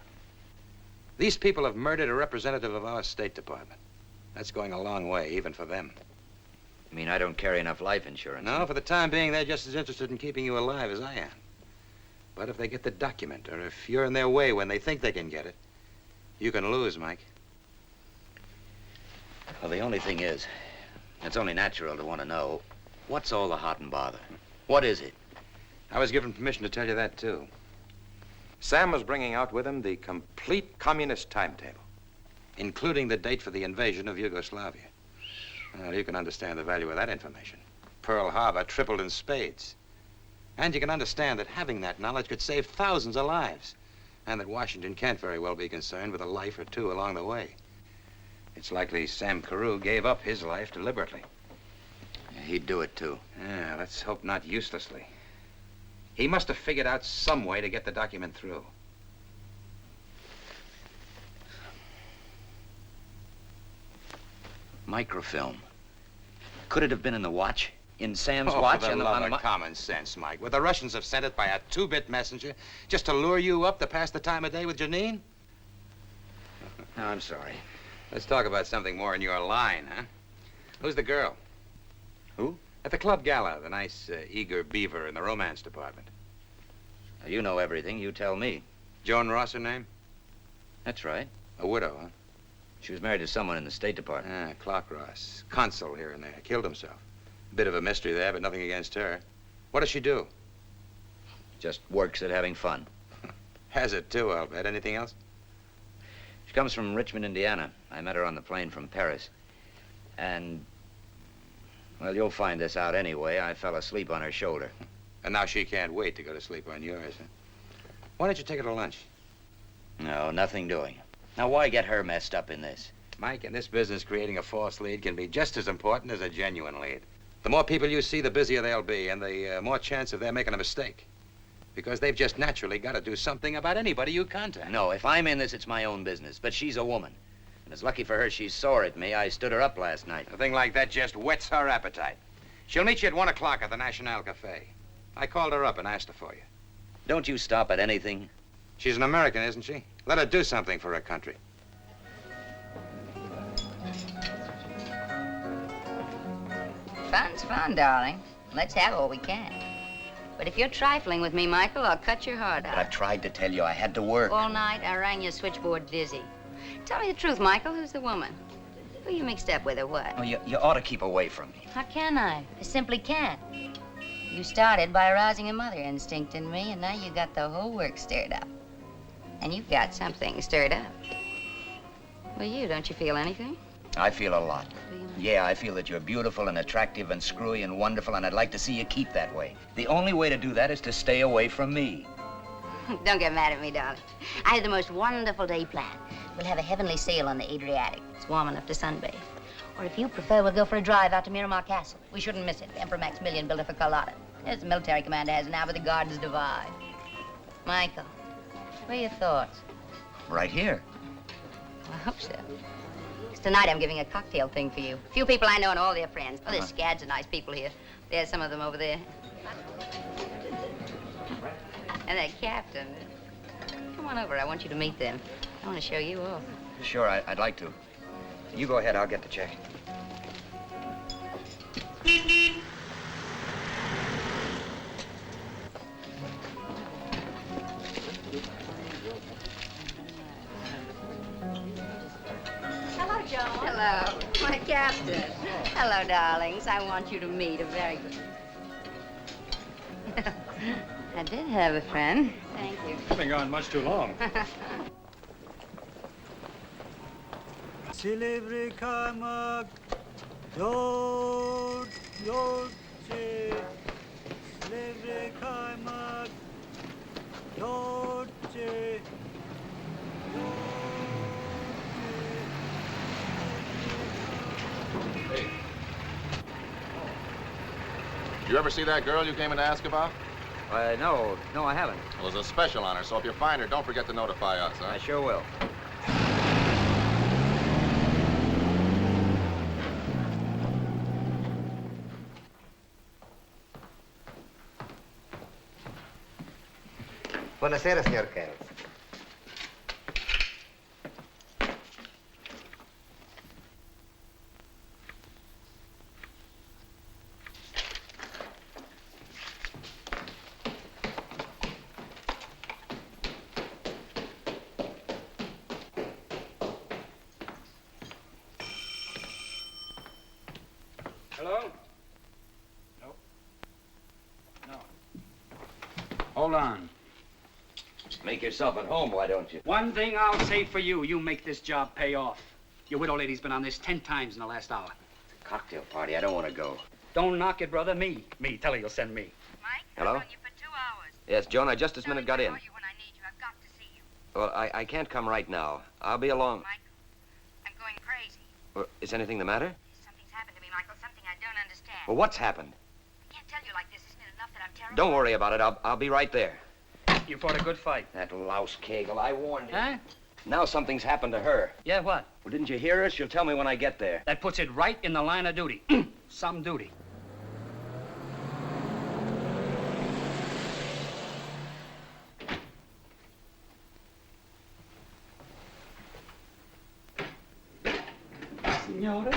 These people have murdered a representative of our State Department. That's going a long way, even for them. I mean, I don't carry enough life insurance. No, for the time being, they're just as interested in keeping you alive as I am. But if they get the document, or if you're in their way when they think they can get it, you can lose, Mike. Well, the only thing is, it's only natural to want to know, what's all the hot and bother? What is it? I was given permission to tell you that, too. Sam was bringing out with him the complete communist timetable, including the date for the invasion of Yugoslavia. Well, you can understand the value of that information. Pearl Harbor tripled in spades. And you can understand that having that knowledge could save thousands of lives, and that Washington can't very well be concerned with a life or two along the way. It's likely Sam Carew gave up his life deliberately. He'd do it, too. Yeah, let's hope not uselessly. He must have figured out some way to get the document through. Microfilm. Could it have been in the watch? In Sam's Oh, watch? for the And love of common sense, Mike. Would the Russians have sent it by a 2-bit messenger just to lure you up to pass the time of day with Janine? No, I'm sorry. Let's talk about something more in your line, huh? Who's the girl? Who? At the club gala, the nice, eager beaver in the romance department. Now, you know everything. You tell me. Joan Ross, her name? That's right. A widow, huh? She was married to someone in the State Department. Ah, Clark Ross. Consul here and there. Killed himself. A bit of a mystery there, but nothing against her. What does she do? Just works at having fun. Has it, too, I'll bet. Anything else? She comes from Richmond, Indiana. I met her on the plane from Paris. And, well, you'll find this out anyway. I fell asleep on her shoulder. And now she can't wait to go to sleep on yours, huh? Why don't you take her to lunch? No, nothing doing. Now, why get her messed up in this? Mike, in this business, creating a false lead can be just as important as a genuine lead. The more people you see, the busier they'll be, and the more chance of their making a mistake. Because they've just naturally got to do something about anybody you contact. No, if I'm in this, it's my own business. But she's a woman. And it's lucky for her she's sore at me. I stood her up last night. A thing like that just whets her appetite. She'll meet you at 1 o'clock at the National Cafe. I called her up and asked her for you. Don't you stop at anything? She's an American, isn't she? Let her do something for her country. Fun's fun, darling. Let's have all we can. But if you're trifling with me, Michael, I'll cut your heart out. I've tried to tell you I had to work. All night, I rang your switchboard dizzy. Tell me the truth, Michael. Who's the woman? Who you mixed up with or what? Oh, you ought to keep away from me. How can I? I simply can't. You started by arousing a mother instinct in me, and now you got the whole works stirred up. And you've got something stirred up. Well, you, don't you feel anything? I feel a lot. Yeah, I feel that you're beautiful and attractive and screwy and wonderful, and I'd like to see you keep that way. The only way to do that is to stay away from me. Don't get mad at me, darling. I had the most wonderful day planned. We'll have a heavenly sail on the Adriatic. It's warm enough to sunbathe. Or if you prefer, we'll go for a drive out to Miramar Castle. We shouldn't miss it. Emperor Maximilian built it for Carlotta. It's a military commander has now, but the gardens divide. Michael, what are your thoughts? Right here. I hope so. 'Cause tonight I'm giving a cocktail thing for you. A few people I know and all their friends. Oh, there's scads of nice people here. There's some of them over there. And that captain. Come on over. I want you to meet them. I want to show you off. Sure, I'd like to. You go ahead. I'll get the check. Hello, Joan. Hello, my captain. Hello, darlings. I want you to meet a very good... I did have a friend. Thank you. Been gone much too long. Silivri kaymak, yoğurt, yoğurtçı. Silivri kaymak, yoğurtçı. Hey. Did you ever see that girl you came in to ask about? No, I haven't. Well, there's a special on her, so if you find her, don't forget to notify us, huh? I sure will. Buonasera, signor Kells. Hello? No. No. Hold on. Make yourself at home, why don't you? One thing I'll say for you, you make this job pay off. Your widow lady's been on this 10 times in the last hour. Cocktail party, I don't want to go. Don't knock it, brother. Me. Tell her you'll send me. Hello? Yes, Joan, I just this minute got in. Well, I can't come right now. I'll be along. I'm going crazy. Well, is anything the matter? Something's happened to me, Michael. Something I don't understand. Well, what's happened? I can't tell you like this. Isn't it enough that I'm terrible? Don't worry about it. I'll be right there. You fought a good fight. That louse Kegel, I warned you. Huh? Now something's happened to her. Yeah, what? Well, didn't you hear her? She'll tell me when I get there. That puts it right in the line of duty. Some duty. Signore?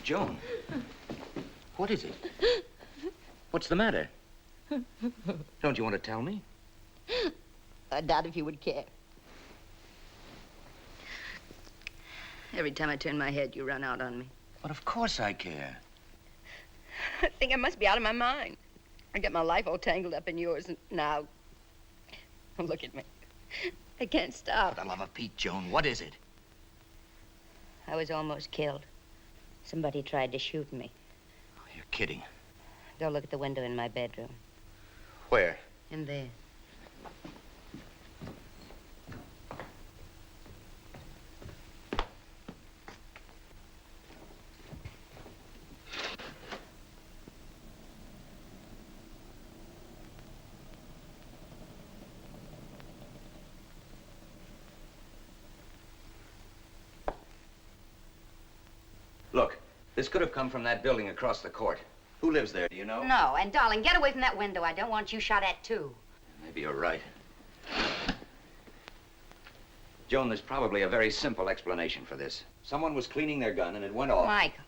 Joan, what is it? What's the matter? Don't you want to tell me? I doubt if you would care. Every time I turn my head, you run out on me. But of course I care. I think I must be out of my mind. I got my life all tangled up in yours, and now... Oh, look at me. I can't stop. For the love of Pete, Joan, what is it? I was almost killed. Somebody tried to shoot me. Oh, you're kidding. Go look at the window in my bedroom. Where? In there. Look, this could have come from that building across the court. Who lives there, do you know? No, and darling, get away from that window. I don't want you shot at, too. Maybe you're right. Joan, there's probably a very simple explanation for this. Someone was cleaning their gun and it went off. Michael,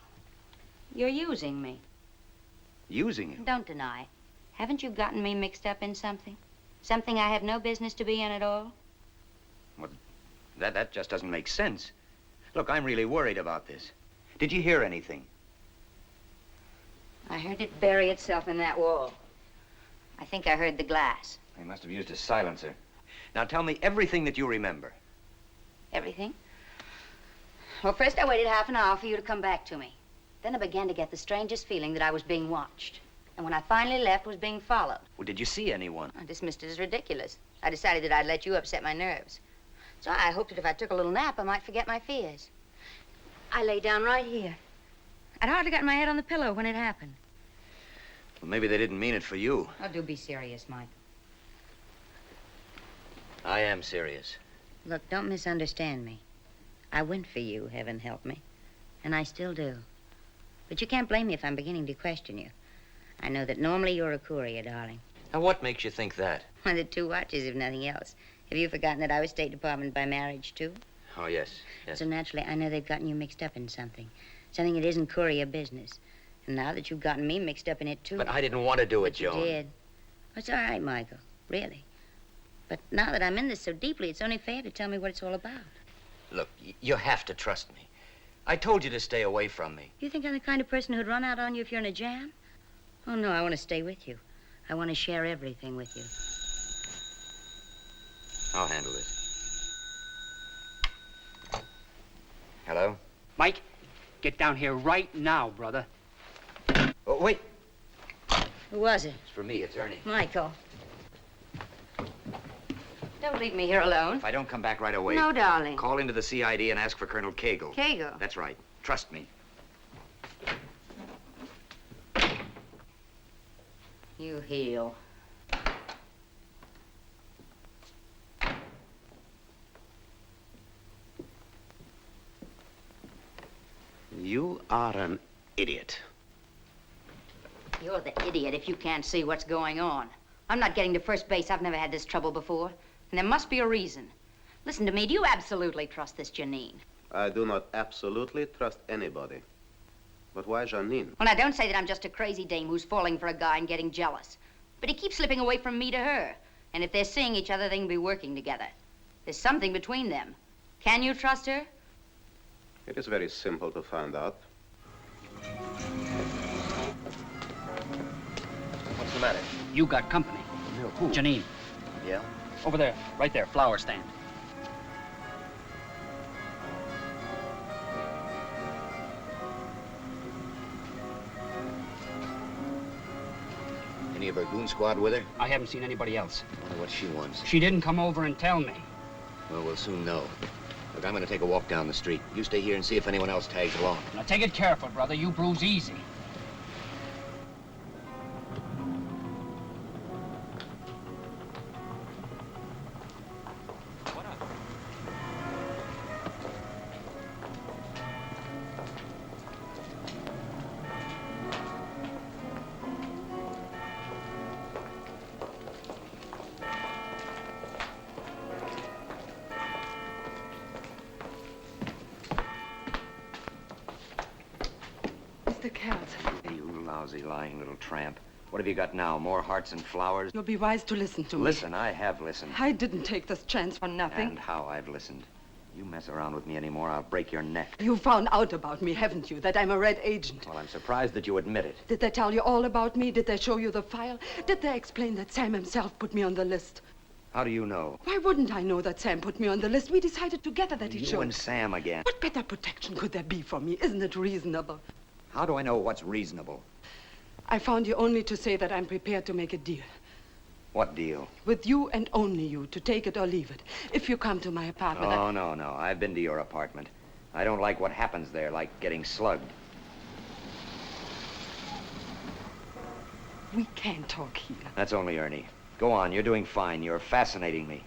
you're using me. Using you? Don't deny it. Haven't you gotten me mixed up in something? Something I have no business to be in at all? Well, that just doesn't make sense. Look, I'm really worried about this. Did you hear anything? I heard it bury itself in that wall. I think I heard the glass. They must have used a silencer. Now tell me everything that you remember. Everything? Well, first I waited half an hour for you to come back to me. Then I began to get the strangest feeling that I was being watched. And when I finally left, was being followed. Well, did you see anyone? I dismissed it as ridiculous. I decided that I'd let you upset my nerves. So I hoped that if I took a little nap, I might forget my fears. I lay down right here. I'd hardly got my head on the pillow when it happened. Well, maybe they didn't mean it for you. Oh, do be serious, Mike. I am serious. Look, don't misunderstand me. I went for you, heaven help me. And I still do. But you can't blame me if I'm beginning to question you. I know that normally you're a courier, darling. Now, what makes you think that? One of the 2 watches, if nothing else. Have you forgotten that I was State Department by marriage, too? Oh, yes. So naturally, I know they've gotten you mixed up in something. Something that isn't courier business. And now that you've gotten me mixed up in it, too. But I didn't want to do it, But you Joan. did. It's all right, Michael. Really. But now that I'm in this so deeply, it's only fair to tell me what it's all about. Look, you have to trust me. I told you to stay away from me. You think I'm the kind of person who'd run out on you if you're in a jam? Oh, no, I want to stay with you. I want to share everything with you. I'll handle this. Hello? Mike, get down here right now, brother. Oh, wait. Who was it? It's for me. It's Ernie. Michael. Don't leave me here alone. If I don't come back right away... No, darling. Call into the CID and ask for Colonel Cagle. Cagle? That's right. Trust me. You heel. You are an idiot. You're the idiot if you can't see what's going on. I'm not getting to first base. I've never had this trouble before. And there must be a reason. Listen to me. Do you absolutely trust this Janine? I do not absolutely trust anybody. But why Janine? Well, now, don't say that I'm just a crazy dame who's falling for a guy and getting jealous. But he keeps slipping away from me to her. And if they're seeing each other, they can be working together. There's something between them. Can you trust her? It is very simple to find out. What's the matter? You got company. No, who? Janine. Yeah? Over there, right there, flower stand. Any of her goon squad with her? I haven't seen anybody else. I wonder what she wants. She didn't come over and tell me. Well, we'll soon know. Look, I'm going to take a walk down the street. You stay here and see if anyone else tags along. Now, take it careful, brother. You bruise easy. Mr. Kells, Hey, you lousy, lying little tramp. What have you got now? More hearts and flowers? you'll be wise to listen to me. Listen, I have listened. I didn't take this chance for nothing. And how I've listened. You mess around with me anymore, I'll break your neck. You found out about me, haven't you? That I'm a red agent. Well, I'm surprised that you admit it. Did they tell you all about me? Did they show you the file? Did they explain that Sam himself put me on the list? How do you know? Why wouldn't I know that Sam put me on the list? We decided together that he You should. and Sam again. What better protection could there be for me? Isn't it reasonable? How do I know what's reasonable? I found you only to say that I'm prepared to make a deal. What deal? With you and only you, to take it or leave it. If you come to my apartment, Oh, no. I've been to your apartment. I don't like what happens there, like getting slugged. we can't talk here. That's only Ernie. Go on, you're doing fine. You're fascinating me.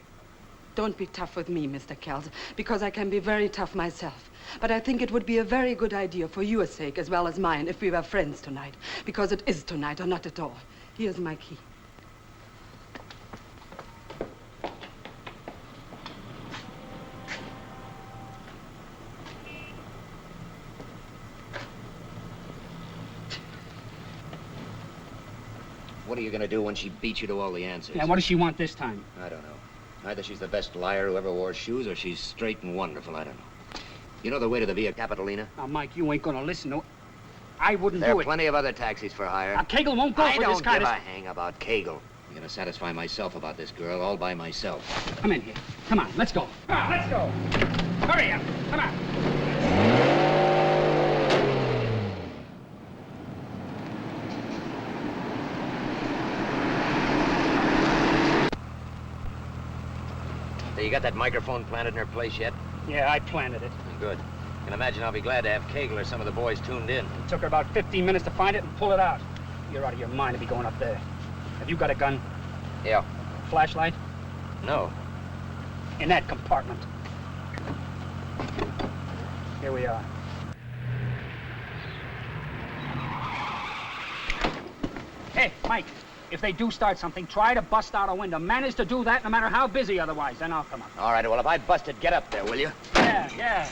Don't be tough with me, Mr. Kells, because I can be very tough myself. But I think it would be a very good idea for your sake as well as mine if we were friends tonight. Because it is tonight or not at all. Here's my key. What are you going to do when she beats you to all the answers? Now, what does she want this time? I don't know. Either she's the best liar who ever wore shoes, or she's straight and wonderful. I don't know. You know the way to the Via Capitolina? Now, Mike, you ain't gonna listen to... I wouldn't There do are it. plenty of other taxis for hire. Now, Cagle won't go I for this don't kind give of... a hang about Cagle. I'm going to satisfy myself about this girl all by myself. Come in here. Come on, let's go. Come on, let's go. Hurry up. Come on. So you got that microphone planted in her place yet? Yeah, I planted it. Good. I can imagine I'll be glad to have Cagle or some of the boys tuned in. It took her about 15 minutes to find it and pull it out. You're out of your mind to be going up there. Have you got a gun? Yeah. Flashlight? No. In that compartment. Here we are. Hey, Mike, if they do start something, try to bust out a window. Manage to do that no matter how busy otherwise, then I'll come up. All right, well, if I bust it, get up there, will you? Yeah, yeah.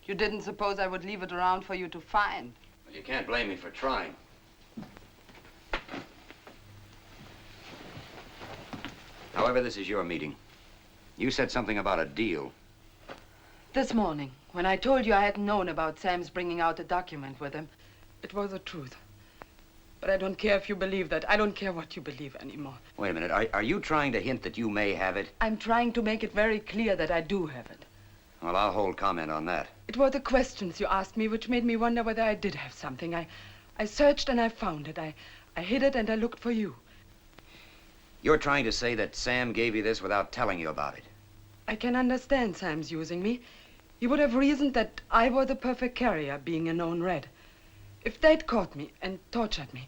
You didn't suppose I would leave it around for you to find. Well, you can't blame me for trying. However, this is your meeting. You said something about a deal. This morning, when I told you I hadn't known about Sam's bringing out a document with him, it was the truth. But I don't care if you believe that. I don't care what you believe anymore. Wait a minute. Are you trying to hint that you may have it? I'm trying to make it very clear that I do have it. Well, I'll hold comment on that. It were the questions you asked me which made me wonder whether I did have something. I searched and I found it. I hid it and I looked for you. You're trying to say that Sam gave you this without telling you about it. I can understand Sam's using me. He would have reasoned that I were the perfect carrier, being a known red. If they'd caught me and tortured me,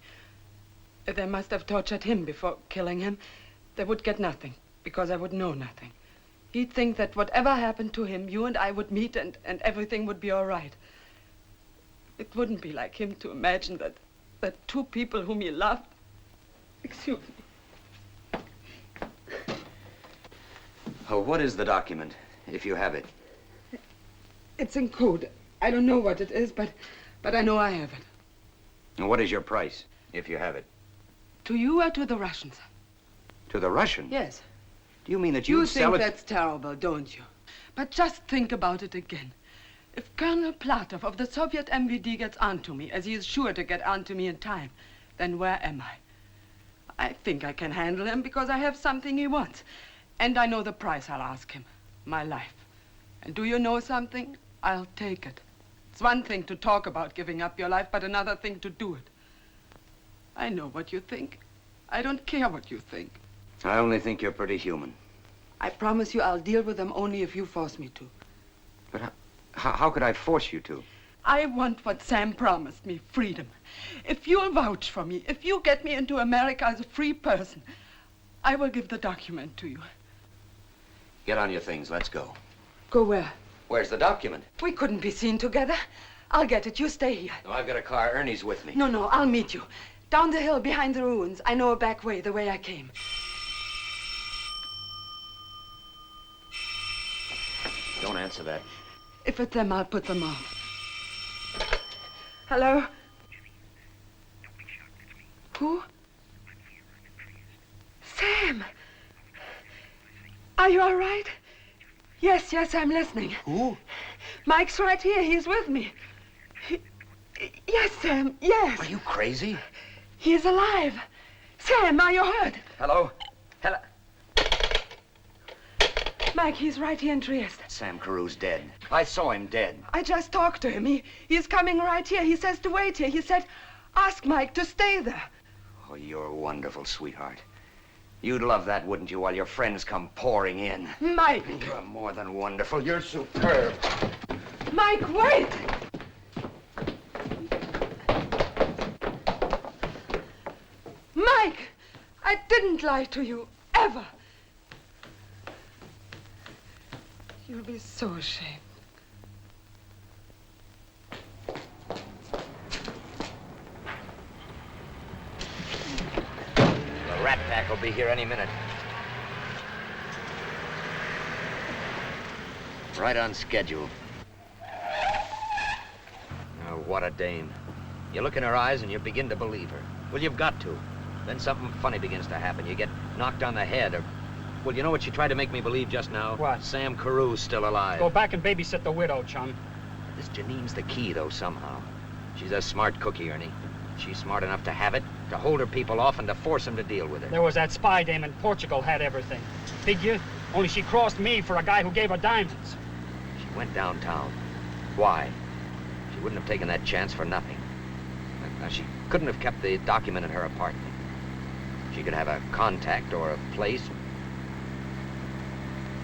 they must have tortured him before killing him. They would get nothing, because I would know nothing. He'd think that whatever happened to him, you and I would meet and everything would be all right. It wouldn't be like him to imagine that two people whom he loved... Excuse me. Oh, what is the document, if you have it? It's in code. I don't know what it is, but I know I have it. And what is your price, if you have it? To you or to the Russians? To the Russians? Yes. Do you mean that you'd sell it? You think that's terrible, don't you? But just think about it again. If Colonel Platov of the Soviet MVD gets onto me, as he is sure to get onto me in time, then where am I? I think I can handle him because I have something he wants. And I know the price I'll ask him. My life. And do you know something? I'll take it. It's one thing to talk about giving up your life, but another thing to do it. I know what you think. I don't care what you think. I only think you're pretty human. I promise you I'll deal with them only if you force me to. But how could I force you to? I want what Sam promised me, freedom. If you'll vouch for me, if you get me into America as a free person, I will give the document to you. Get on your things. Let's go. Go where? Where's the document? We couldn't be seen together. I'll get it. You stay here. No, I've got a car. Ernie's with me. No, I'll meet you. Down the hill behind the ruins. I know a back way, the way I came. Don't answer that. If it's them, I'll put them on. Hello? Who? Sam! Are you all right? Yes, I'm listening. Who? Mike's right here. He's with me. Yes, Sam, yes. Are you crazy? He's alive. Sam, are you hurt? Hello? Mike, he's right here in Trieste. Sam Carew's dead. I saw him dead. I just talked to him. He's coming right here. He says to wait here. He said, ask Mike to stay there. Oh, you're wonderful, sweetheart. You'd love that, wouldn't you, while your friends come pouring in? Mike! You're more than wonderful. You're superb. Mike, wait! lie to you, ever. You'll be so ashamed. The rat pack will be here any minute. Right on schedule. Oh, what a dame. You look in her eyes and you begin to believe her. Well, you've got to. Then something funny begins to happen. You get knocked on the head or... Well, you know what she tried to make me believe just now? What? Sam Carew's still alive. Go back and babysit the widow, chum. This Janine's the key, though, somehow. She's a smart cookie, Ernie. She's smart enough to have it, to hold her people off, and to force them to deal with her. There was that spy dame in Portugal had everything. Figure? Only she crossed me for a guy who gave her diamonds. She went downtown. Why? She wouldn't have taken that chance for nothing. Now, she couldn't have kept the document in her apartment. She could have a contact or a place.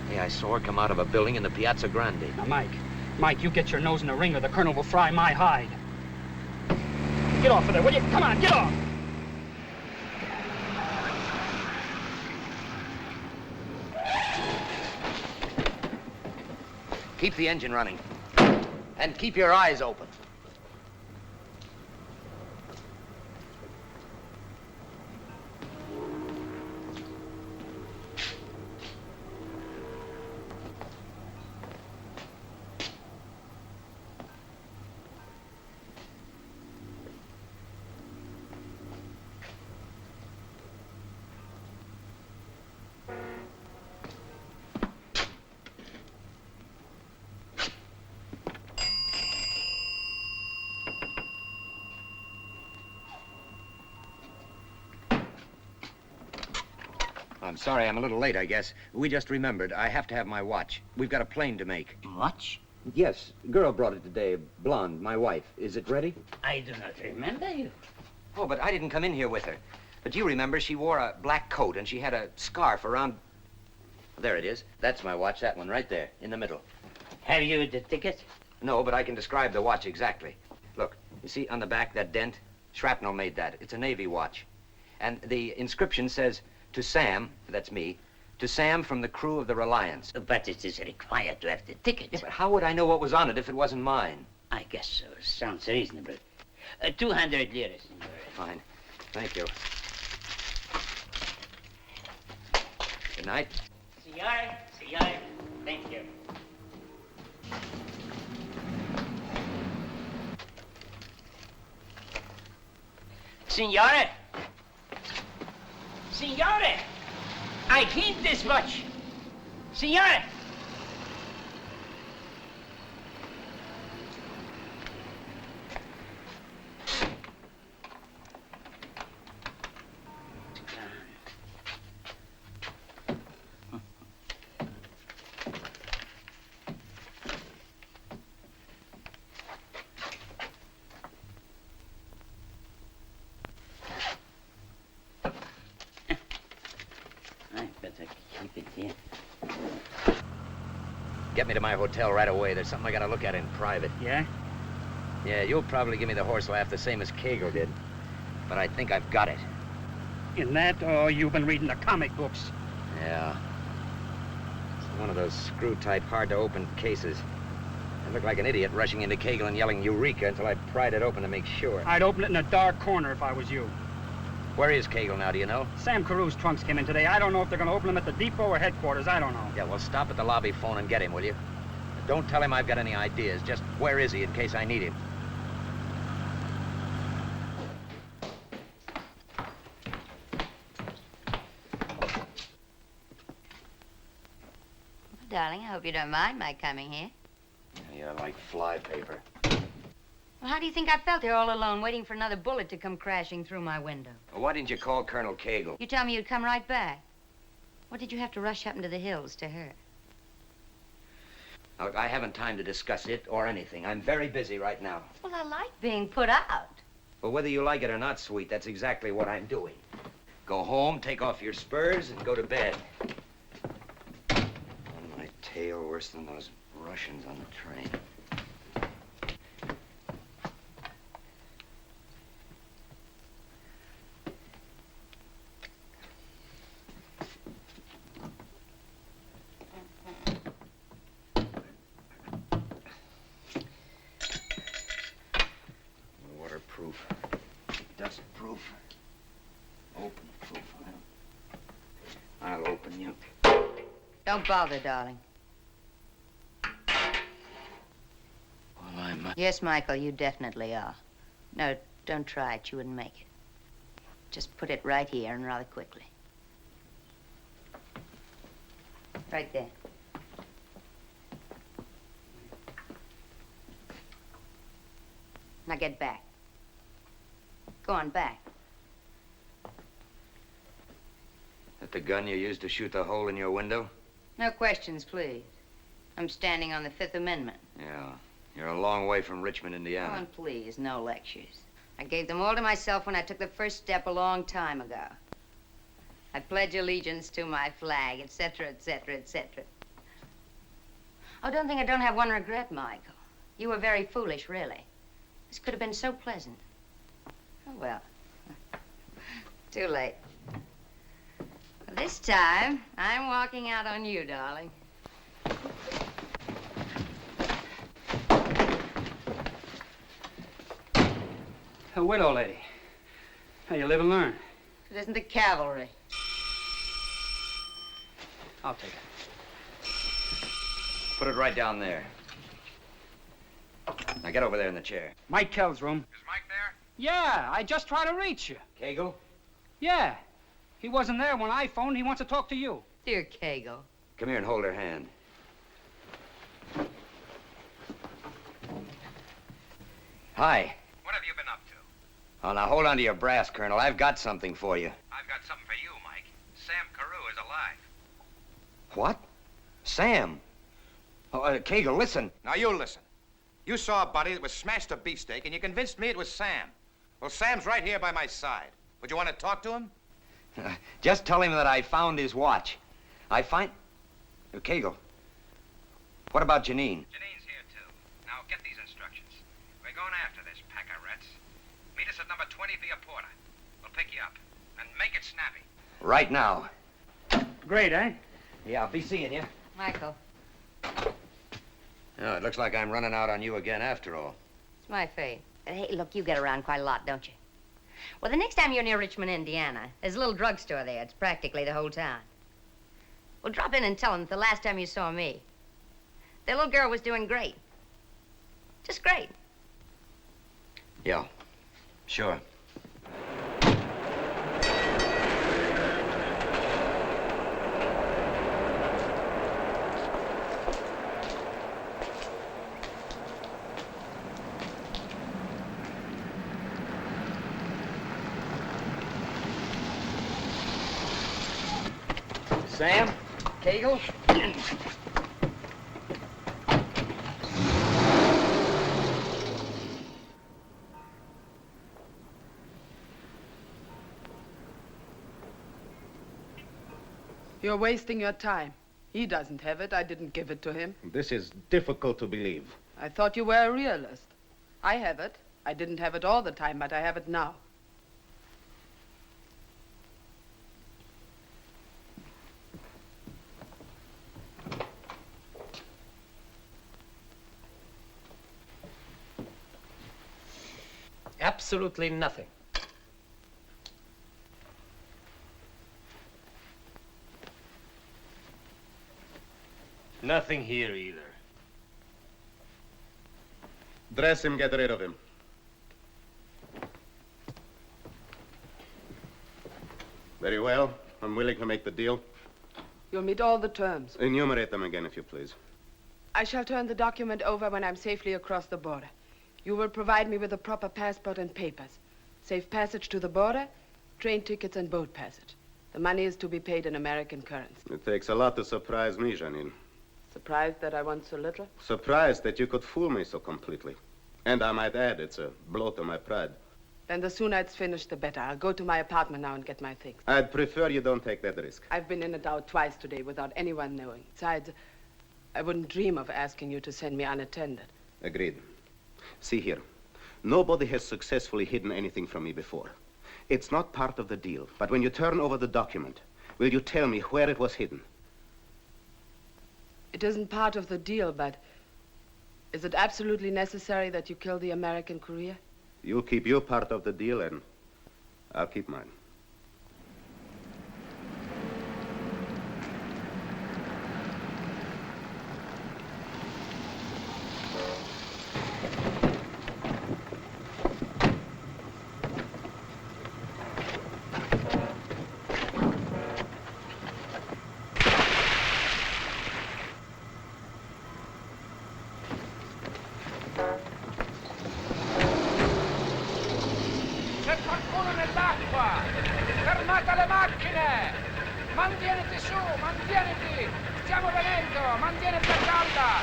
Hey, I saw her come out of a building in the Piazza Grande. Now, Mike, you get your nose in the ring or the colonel will fry my hide. Get off of there, will you? Come on, get off! Keep the engine running. And keep your eyes open. I'm sorry I'm a little late, I guess. We just remembered. I have to have my watch. We've got a plane to make. Watch? Yes. Girl brought it today. Blonde, my wife. Is it ready? I do not remember you. Oh, but I didn't come in here with her. But you remember she wore a black coat and she had a scarf around... There it is. That's my watch, that one right there, in the middle. Have you the ticket? No, but I can describe the watch exactly. Look, you see on the back, that dent? Shrapnel made that. It's a Navy watch. And the inscription says, to Sam, that's me, to Sam from the crew of the Reliance. But it is required to have the ticket. Yeah, but how would I know what was on it if it wasn't mine? I guess so. Sounds reasonable. 200 lira, senor. Fine. Thank you. Good night. Senor. Thank you. Signore! Signore! I keep this watch. Signore! Get me to my hotel right away. There's something I gotta look at in private. Yeah? Yeah, you'll probably give me the horse laugh the same as Kegel did. But I think I've got it. In that, or you've been reading the comic books? Yeah. It's one of those screw-type, hard-to-open cases. I looked like an idiot rushing into Kegel and yelling Eureka until I pried it open to make sure. I'd open it in a dark corner if I was you. Where is Kegel now, do you know? Sam Carew's trunks came in today. I don't know if they're going to open them at the depot or headquarters. I don't know. Yeah, well, stop at the lobby phone and get him, will you? Don't tell him I've got any ideas. Just where is he in case I need him? Darling, I hope you don't mind my coming here. Yeah, like fly paper. Well, how do you think I felt here all alone, waiting for another bullet to come crashing through my window? Well, why didn't you call Colonel Kegel? You tell me you'd come right back. What did you have to rush up into the hills to her? Look, I haven't time to discuss it or anything. I'm very busy right now. Well, I like being put out. Well, whether you like it or not, sweet, that's exactly what I'm doing. Go home, take off your spurs, and go to bed. On my tail, worse than those Russians on the train. Don't bother, darling. Well, I'm... Yes, Michael, you definitely are. No, don't try it. You wouldn't make it. Just put it right here and rather quickly. Right there. Now get back. Go on, back. That the gun you used to shoot the hole in your window? No questions, please. I'm standing on the Fifth Amendment. Yeah. You're a long way from Richmond, Indiana. Oh, and please, no lectures. I gave them all to myself when I took the first step a long time ago. I pledge allegiance to my flag, etc., etc., etc. Oh, don't think I don't have one regret, Michael. You were very foolish, really. This could have been so pleasant. Oh, well. Too late. This time, I'm walking out on you, darling. A widow lady. How you live and learn. It isn't the cavalry. I'll take it. Put it right down there. Now get over there in the chair. Mike Kell's room. Is Mike there? Yeah, I just tried to reach you. Cagle? Yeah. He wasn't there when I phoned. He wants to talk to you. Dear Cagle. Come here and hold her hand. Hi. What have you been up to? Oh, now hold on to your brass, Colonel. I've got something for you. I've got something for you, Mike. Sam Carew is alive. What? Sam? Oh, Cagle, listen. Now you listen. You saw a body that was smashed to beefsteak, and you convinced me it was Sam. Well, Sam's right here by my side. Would you want to talk to him? Just tell him that I found his watch. Cagle, what about Janine? Janine's here, too. Now, get these instructions. We're going after this pack of rats. Meet us at number 20 via Porter. We'll pick you up. And make it snappy. Right now. Great, eh? Yeah, I'll be seeing you. Michael, Oh, it looks like I'm running out on you again after all. it's my fate. Hey, look, you get around quite a lot, don't you? Well, the next time you're near Richmond, Indiana, there's a little drugstore there. It's practically the whole town. Well, drop in and tell them that the last time you saw me, their little girl was doing great. Just great. Yeah, sure. Sam? Cagle? You're wasting your time. He doesn't have it. I didn't give it to him. This is difficult to believe. I thought you were a realist. I have it. I didn't have it all the time, but I have it now. Absolutely nothing. Nothing here either. Dress him, get rid of him. Very well. I'm willing to make the deal. You'll meet all the terms. Enumerate them again, if you please. I shall turn the document over when I'm safely across the border. You will provide me with a proper passport and papers. Safe passage to the border, train tickets and boat passage. The money is to be paid in American currency. It takes a lot to surprise me, Janine. Surprised that I want so little? Surprised that you could fool me so completely. And I might add, it's a blow to my pride. Then the sooner it's finished, the better. I'll go to my apartment now and get my things. I'd prefer you don't take that risk. I've been in and out twice today without anyone knowing. Besides, I wouldn't dream of asking you to send me unattended. Agreed. See here. Nobody has successfully hidden anything from me before. It's not part of the deal. But when you turn over the document, will you tell me where it was hidden? It isn't part of the deal, but is it absolutely necessary that you kill the American Courier? You'll keep your part of the deal, and I'll keep mine. Lento, mantieniti a calda.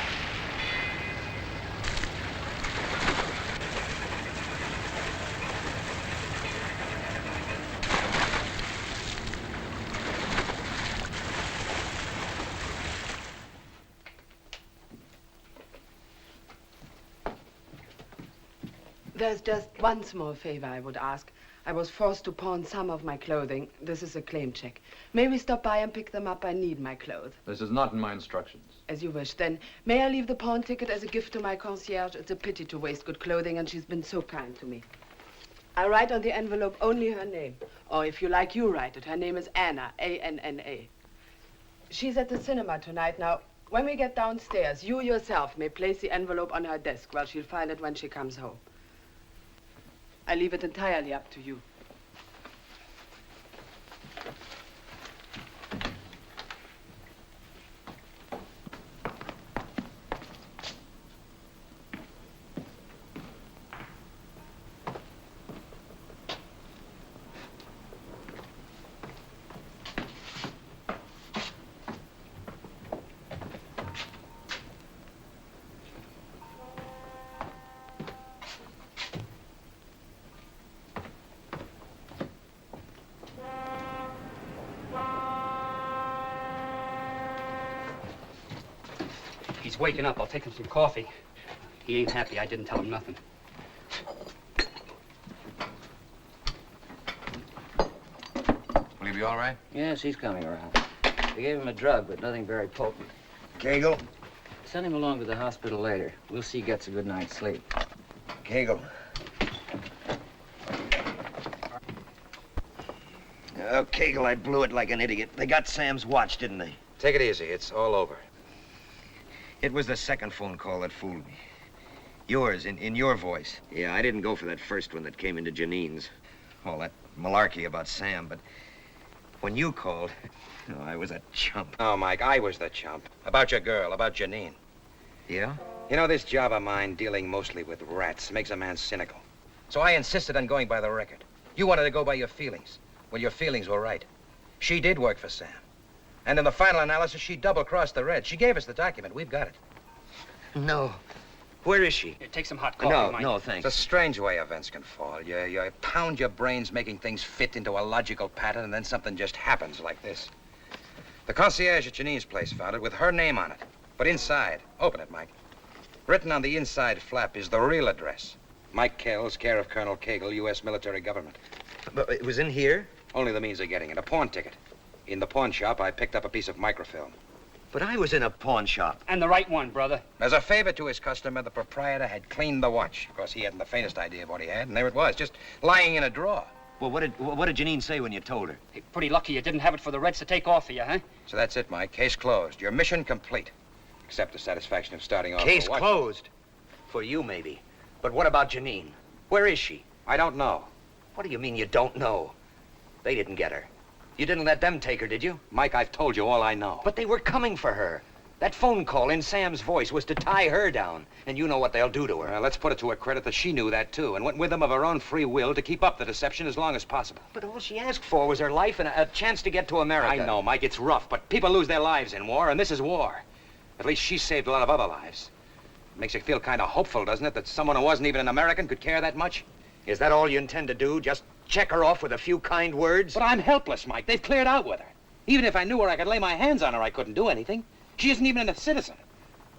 There's just one small favor I would ask. I was forced to pawn some of my clothing. This is a claim check. May we stop by and pick them up? I need my clothes. This is not in my instructions. As you wish. Then, may I leave the pawn ticket as a gift to my concierge? It's a pity to waste good clothing, and she's been so kind to me. I write on the envelope only her name. Or if you like, you write it. Her name is Anna, A-N-N-A. She's at the cinema tonight. Now, when we get downstairs, you yourself may place the envelope on her desk while she'll find it when she comes home. I leave it entirely up to you. He's waking up. I'll take him some coffee. He ain't happy. I didn't tell him nothing. Will he be all right? Yes, he's coming around. They gave him a drug, but nothing very potent. Kegel? Send him along to the hospital later. We'll see he gets a good night's sleep. Kegel. Oh, Kegel, I blew it like an idiot. They got Sam's watch, didn't they? Take it easy. It's all over. It was the second phone call that fooled me. Yours, in your voice. Yeah, I didn't go for that first one that came into Janine's. All that malarkey about Sam, but when you called, oh, I was a chump. Oh, Mike, I was the chump. About your girl, about Janine. Yeah? You know, this job of mine, dealing mostly with rats, makes a man cynical. So I insisted on going by the record. You wanted to go by your feelings. Well, your feelings were right. She did work for Sam. And in the final analysis, she double-crossed the Reds. She gave us the document. We've got it. No. Where is she? Here, take some hot coffee, Mike. No, thanks. It's a strange way events can fall. You pound your brains making things fit into a logical pattern, and then something just happens like this. The concierge at Janine's place found it with her name on it. But inside, open it, Mike. Written on the inside flap is the real address. Mike Kells, care of Colonel Cagle, U.S. military government. But it was in here? Only the means of getting it. A pawn ticket. In the pawn shop, I picked up a piece of microfilm. But I was in a pawn shop. And the right one, brother. As a favor to his customer, the proprietor had cleaned the watch. Of course, he hadn't the faintest idea of what he had, and there it was, just lying in a drawer. Well, what did Janine say when you told her? Hey, pretty lucky you didn't have it for the Reds to take off of you, huh? So that's it, Mike. Case closed. Your mission complete. Except the satisfaction of starting off. Case closed? For you, maybe. But what about Janine? Where is she? I don't know. What do you mean you don't know? They didn't get her. You didn't let them take her, did you? Mike, I've told you all I know. But they were coming for her. That phone call in Sam's voice was to tie her down. And you know what they'll do to her. Let's put it to her credit that she knew that, too, and went with them of her own free will to keep up the deception as long as possible. But all she asked for was her life and a chance to get to America. I know, Mike, it's rough, but people lose their lives in war, and this is war. At least she saved a lot of other lives. It makes you feel kind of hopeful, doesn't it, that someone who wasn't even an American could care that much? Is that all you intend to do? Just check her off with a few kind words? But I'm helpless, Mike. They've cleared out with her. Even if I knew where I could lay my hands on her, I couldn't do anything. She isn't even a citizen.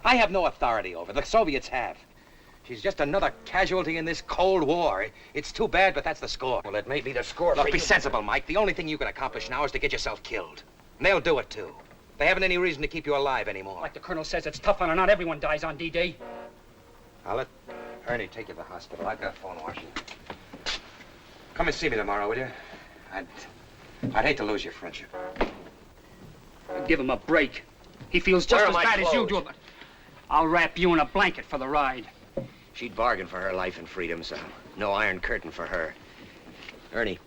I have no authority over her. The Soviets have. She's just another casualty in this Cold War. It's too bad, but that's the score. Well, it may be the score Look, for be you. sensible, Mike. The only thing you can accomplish now is to get yourself killed. And they'll do it, too. They haven't any reason to keep you alive anymore. Like the colonel says, it's tough on her. Not everyone dies on D-Day. I'll let Ernie take you to the hospital. I've got phone washing. Come and see me tomorrow, will you? I'd hate to lose your friendship. Give him a break. He feels just Where as are my bad as you clothes? do, but I'll wrap you in a blanket for the ride. She'd bargain for her life and freedom, so no iron curtain for her. Ernie,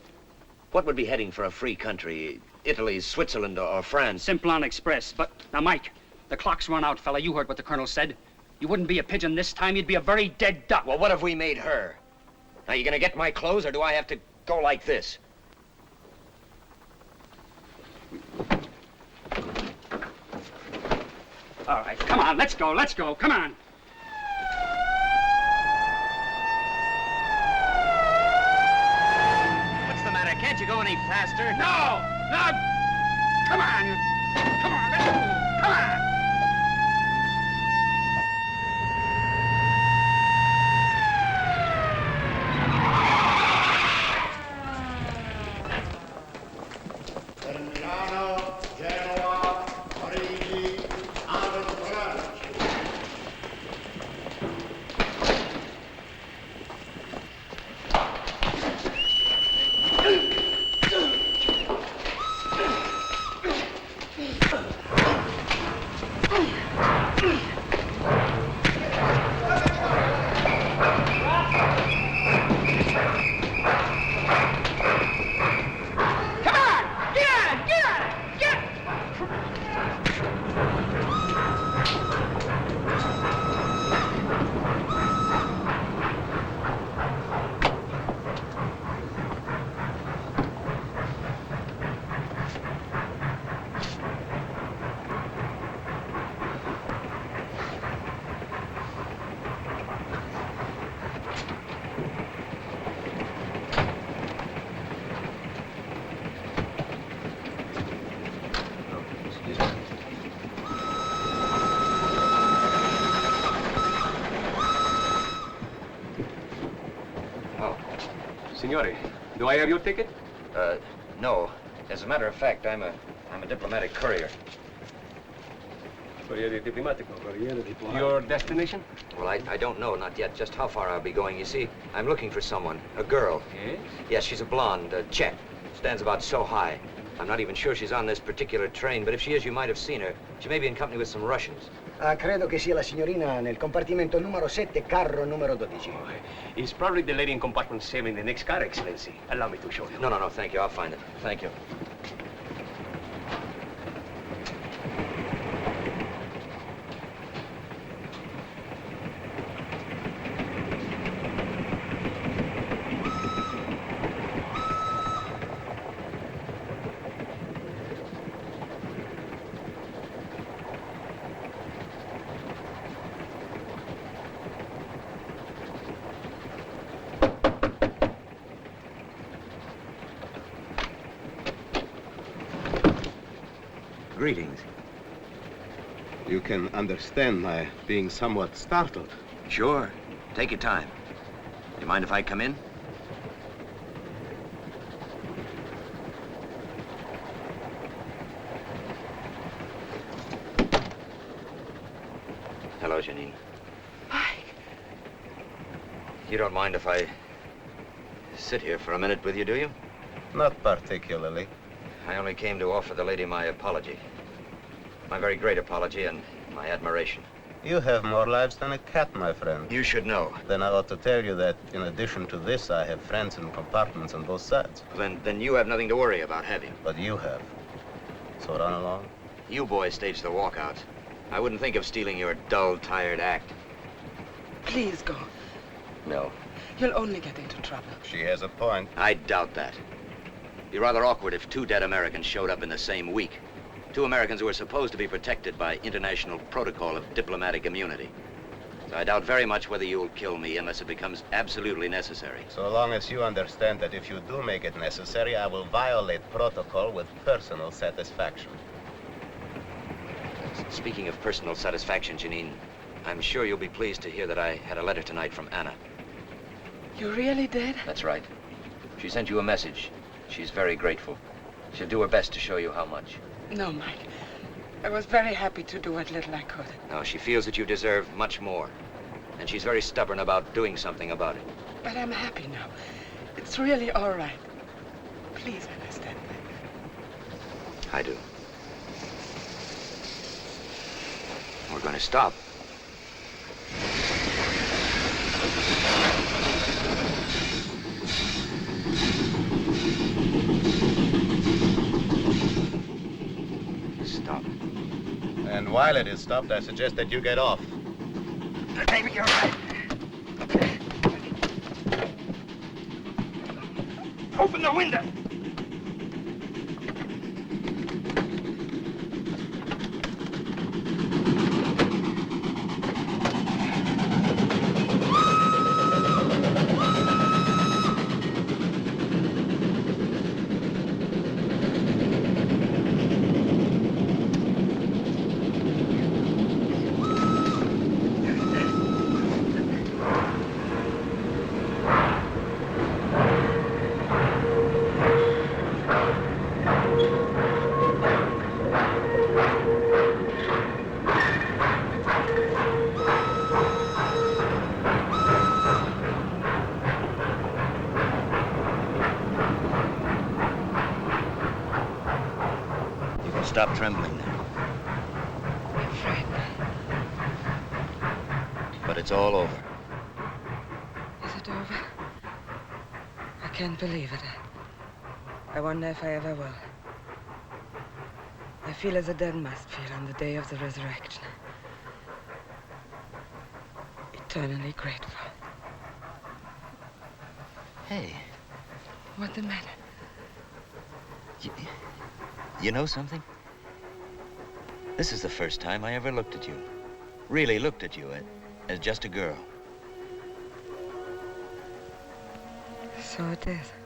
what would be heading for a free country? Italy, Switzerland, or France? Simplon Express. But now, Mike, the clock's run out, fella. You heard what the colonel said. You wouldn't be a pigeon this time. You'd be a very dead duck. Well, what have we made her? Now, you gonna get my clothes, or do I have to go like this? All right, come on, let's go, come on. What's the matter? Can't you go any faster? No! Come on, let's go, come on! Milano, Genoa, Parigi, Alessandria. Signore, do I have your ticket? No. As a matter of fact, I'm a diplomatic courier. Your destination? Well, I don't know, not yet, just how far I'll be going. You see, I'm looking for someone, a girl. Yes? Yes, she's a blonde, Czech. Stands about so high. I'm not even sure she's on this particular train, but if she is, you might have seen her. She may be in company with some Russians. Credo che sia la signorina nel compartimento numero 7, carro numero 12. It's probably the lady in compartment 7 in the next car, Excellency. Allow me to show you. No, thank you. I'll find it. Thank you. Greetings. You can understand my being somewhat startled. Sure. Take your time. You mind if I come in? Hello, Janine. Mike. You don't mind if I sit here for a minute with you, do you? Not particularly. I only came to offer the lady my apology. My very great apology and my admiration. You have more lives than a cat, my friend. You should know. Then I ought to tell you that, in addition to this, I have friends in compartments on both sides. Then you have nothing to worry about, have you? But you have. So run along. You boys stage the walkouts. I wouldn't think of stealing your dull, tired act. Please go. No. You'll only get into trouble. She has a point. I doubt that. It'd be rather awkward if two dead Americans showed up in the same week. Two Americans who are supposed to be protected by international protocol of diplomatic immunity. So I doubt very much whether you'll kill me unless it becomes absolutely necessary. So long as you understand that if you do make it necessary, I will violate protocol with personal satisfaction. Speaking of personal satisfaction, Janine, I'm sure you'll be pleased to hear that I had a letter tonight from Anna. You really did? That's right. She sent you a message. She's very grateful. She'll do her best to show you how much. No, Mike. I was very happy to do what little I could. No, she feels that you deserve much more. And she's very stubborn about doing something about it. But I'm happy now. It's really all right. Please understand that. I do. We're going to stop. Stop. And while it is stopped, I suggest that you get off. David, you're right. Open the window. stop trembling now. I'm afraid. But it's all over. Is it over? I can't believe it. I wonder if I ever will. I feel as the dead must feel on the day of the resurrection. Eternally grateful. Hey. What's the matter? You know something? This is the first time I ever looked at you. Really looked at you as just a girl. So it is.